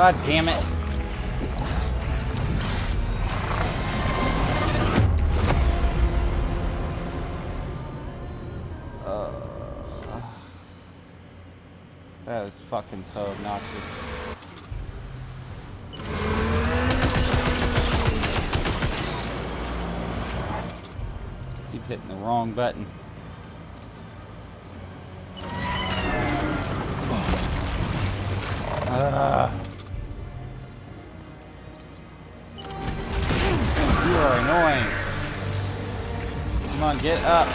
God damn it. That is fucking so obnoxious. Keep hitting the wrong button. You are annoying. Come on, get up.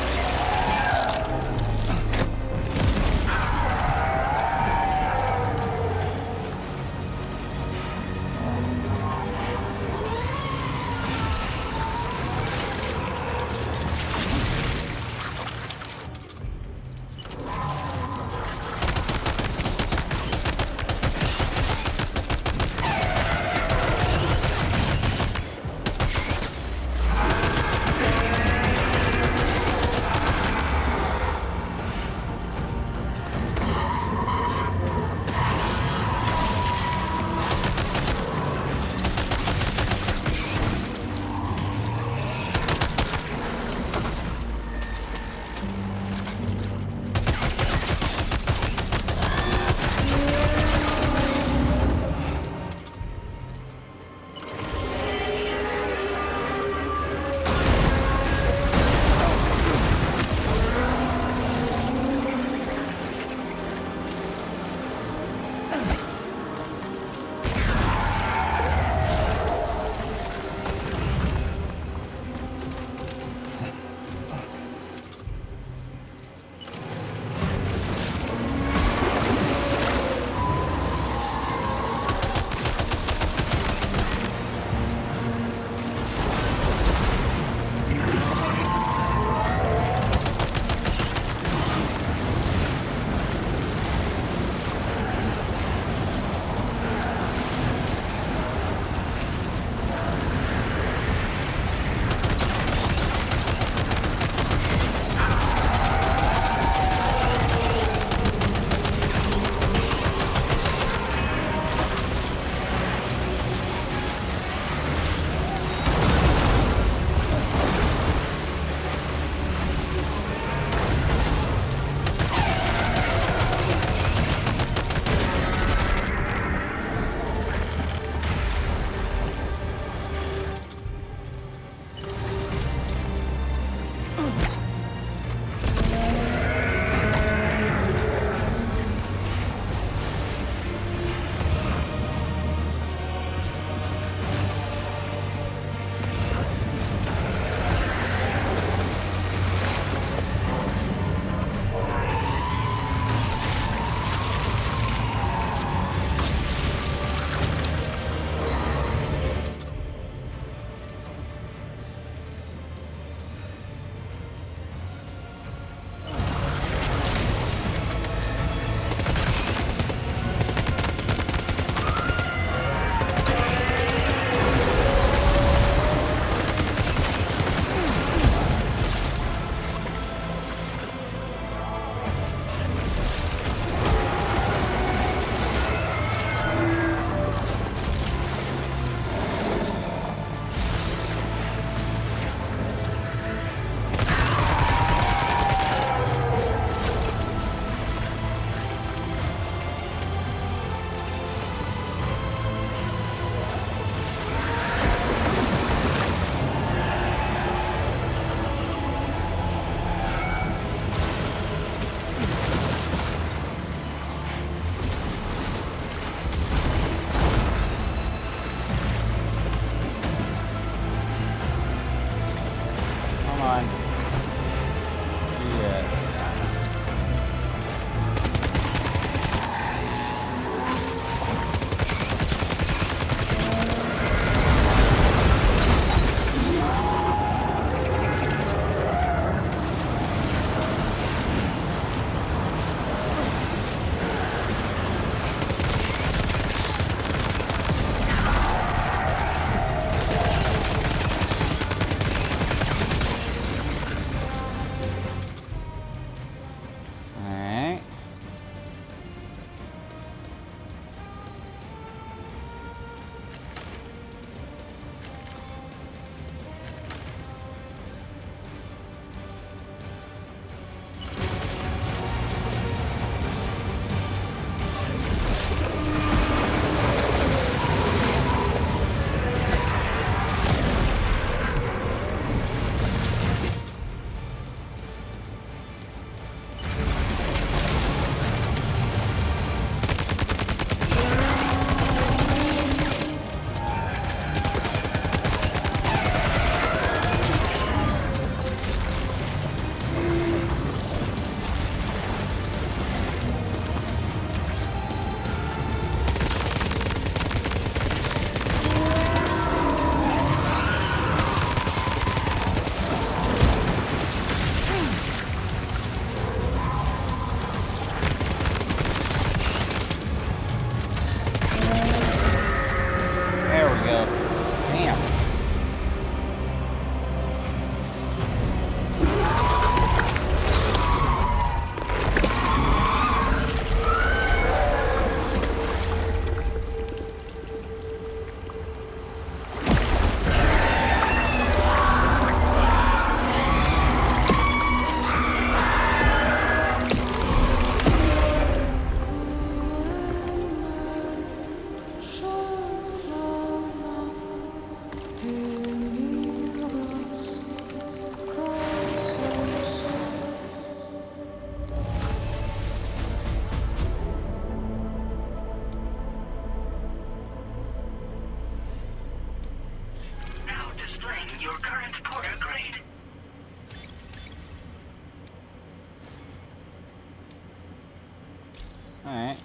Alright.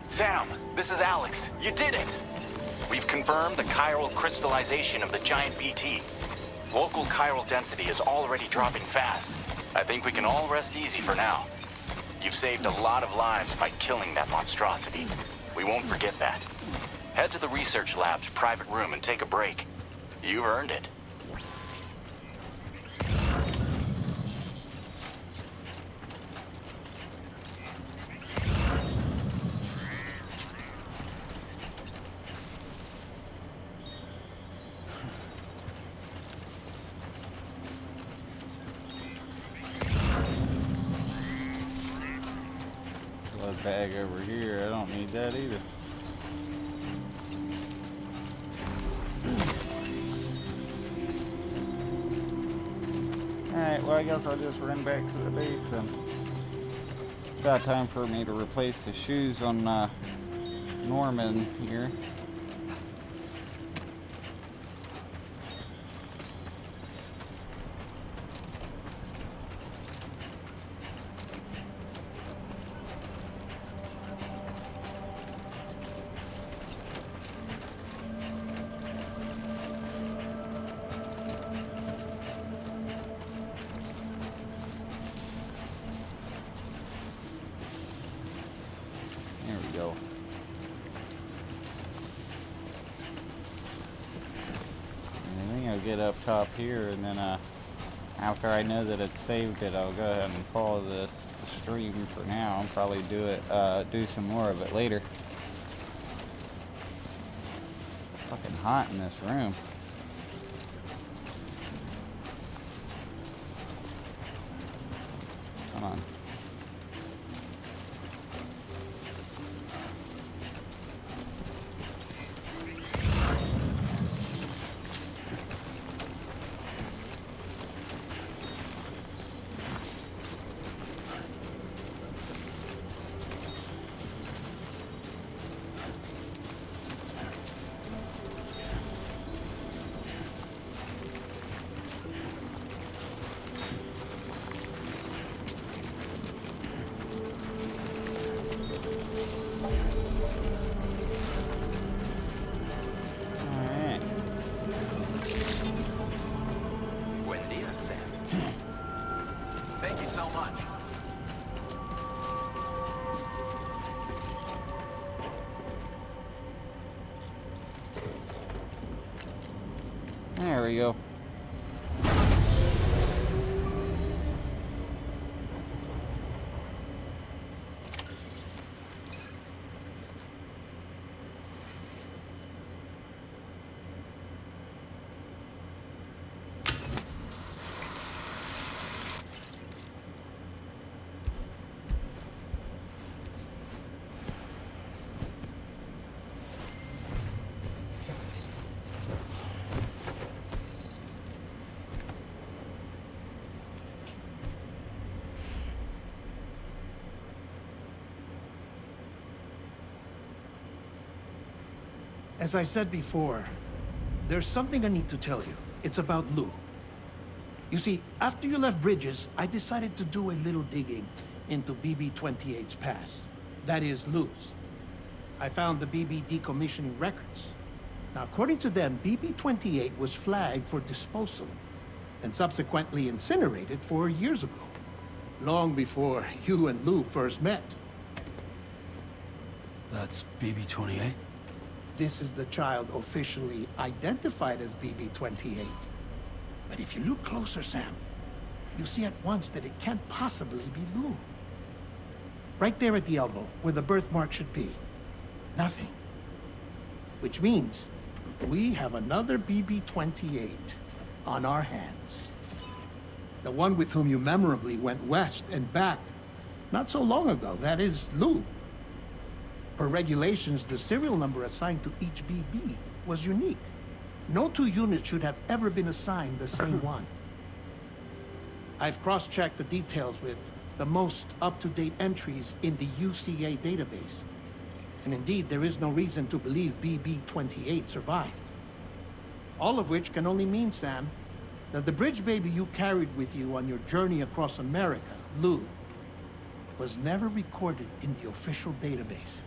Sam, this is Alex. You did it! We've confirmed the chiral crystallization of the giant BT. Local chiral density is already dropping fast. I think we can all rest easy for now. You've saved a lot of lives by killing that monstrosity. We won't forget that. Head to the research lab's private room and take a break. You've earned it. Bag over here. I don't need that either. Alright, well I guess I'll just run back to the base then. It's about time for me to replace the shoes on Norman here. There we go. And I think I'll get up top here, and then after I know that it's saved it, I'll go ahead and follow this stream for now and probably do some more of it later. Fucking hot in this room. Come on. There we go. As I said before, there's something I need to tell you. It's about Lou. You see, after you left Bridges, I decided to do a little digging into BB-28's past. That is, Lou's. I found the BB decommissioning records. Now, according to them, BB-28 was flagged for disposal and subsequently incinerated 4 years ago, long before you and Lou first met. That's BB-28? This is the child officially identified as BB-28. But if you look closer, Sam, you see at once that it can't possibly be Lou. Right there at the elbow, where the birthmark should be. Nothing. Which means we have another BB-28 on our hands. The one with whom you memorably went west and back not so long ago, that is Lou. Per regulations, the serial number assigned to each BB was unique. No two units should have ever been assigned the same one. I've cross-checked the details with the most up-to-date entries in the UCA database. And indeed, there is no reason to believe BB-28 survived. All of which can only mean, Sam, Now, the bridge baby you carried with you on your journey across America, Lou, was never recorded in the official database.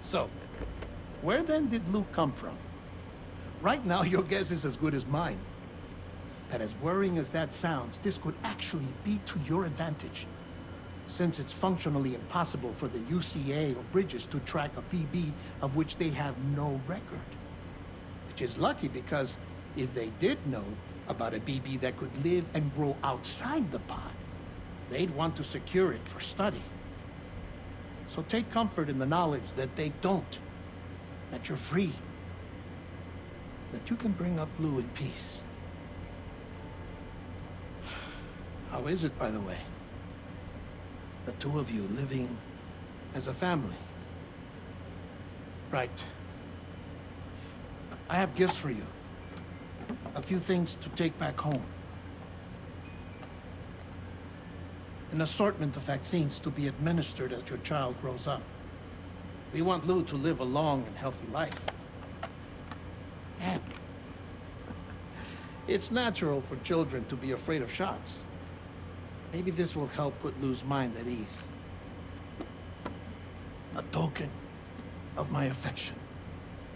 So, where then did Lou come from? Right now, your guess is as good as mine. And as worrying as that sounds, this could actually be to your advantage, since it's functionally impossible for the UCA or Bridges to track a PB of which they have no record. Which is lucky, because if they did know about a BB that could live and grow outside the pod, they'd want to secure it for study. So take comfort in the knowledge that they don't, that you're free, that you can bring up Lou in peace. How is it, by the way? The two of you living as a family? Right. I have gifts for you. A few things to take back home. An assortment of vaccines to be administered as your child grows up. We want Lou to live a long and healthy life. And it's natural for children to be afraid of shots. Maybe this will help put Lou's mind at ease. A token of my affection.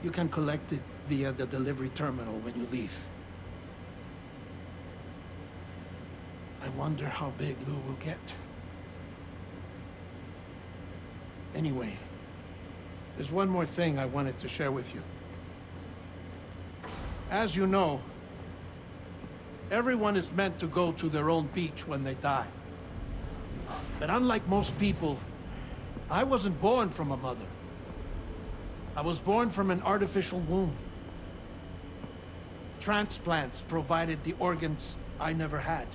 You can collect it via the delivery terminal when you leave. I wonder how big Lou will get. Anyway, there's one more thing I wanted to share with you. As you know, everyone is meant to go to their own beach when they die. But unlike most people, I wasn't born from a mother. I was born from an artificial womb. Transplants provided the organs I never had.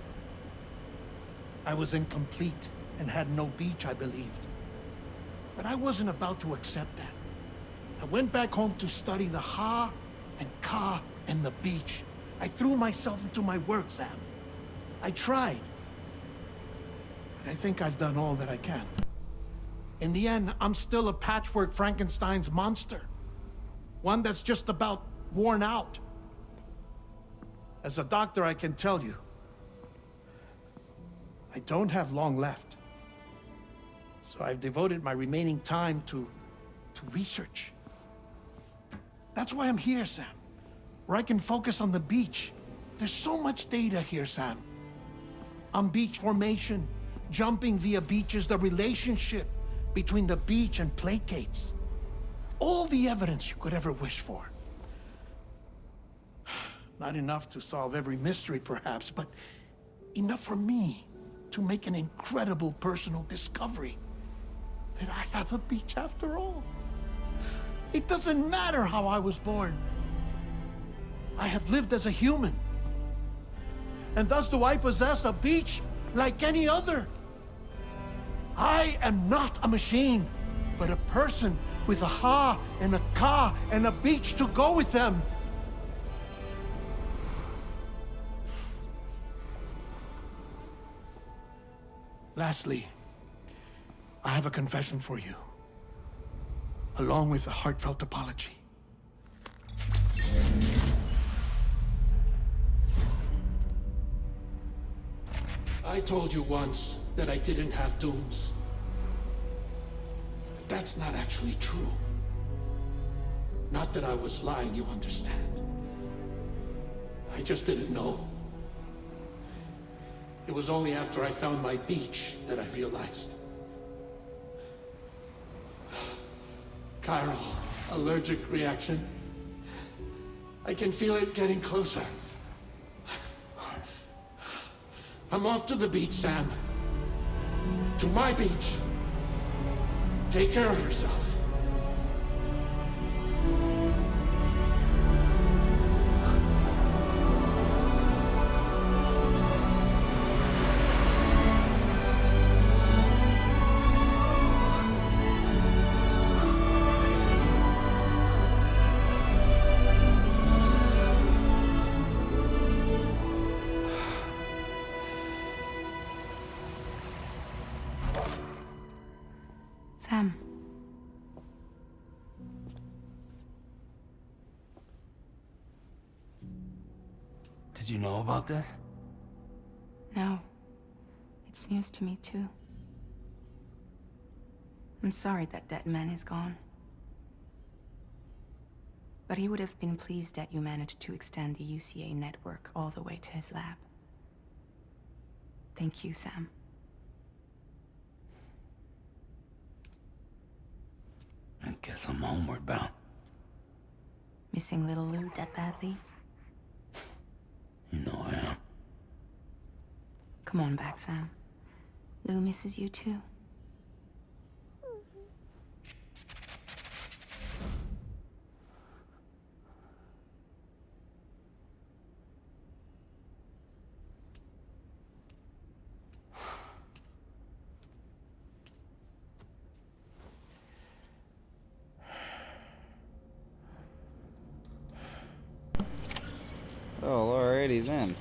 I was incomplete and had no beach, I believed. But I wasn't about to accept that. I went back home to study the Ha and Ka and the beach. I threw myself into my work, Sam. I tried. But I think I've done all that I can. In the end, I'm still a patchwork Frankenstein's monster. One that's just about worn out. As a doctor, I can tell you, I don't have long left. So I've devoted my remaining time to research. That's why I'm here, Sam. Where I can focus on the beach. There's so much data here, Sam. On beach formation, jumping via beaches, the relationship between the beach and placates. All the evidence you could ever wish for. Not enough to solve every mystery, perhaps, but enough for me to make an incredible personal discovery. That I have a beach after all. It doesn't matter how I was born. I have lived as a human. And thus do I possess a beach like any other. I am not a machine, but a person with a Ha and a Ka and a beach to go with them. Lastly, I have a confession for you, along with a heartfelt apology. I told you once that I didn't have dooms. But that's not actually true. Not that I was lying, you understand. I just didn't know. It was only after I found my beach that I realized. Chiral allergic reaction. I can feel it getting closer. I'm off to the beach, Sam. To my beach. Take care of yourself. Sam, Did you know about this? No. It's news to me, too. I'm sorry that man is gone. But he would have been pleased that you managed to extend the UCA network all the way to his lab. Thank you, Sam. I guess I'm homeward bound. Missing little Lou that badly? You know I am. Come on back, Sam. Lou misses you too. Well, alrighty then.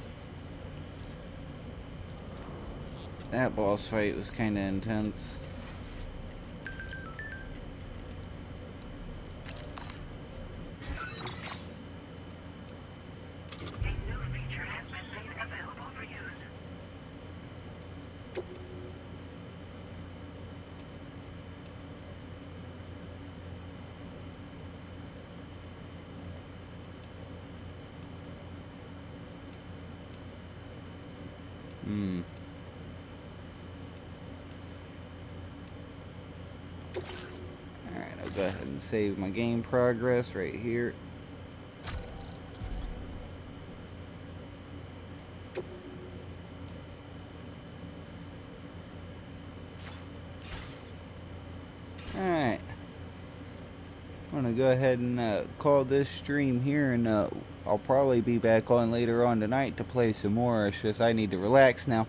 That boss fight was kinda intense. Alright, I'll go ahead and save my game progress right here. Alright. I'm gonna go ahead and call this stream here, and I'll probably be back on later on tonight to play some more. It's just I need to relax now.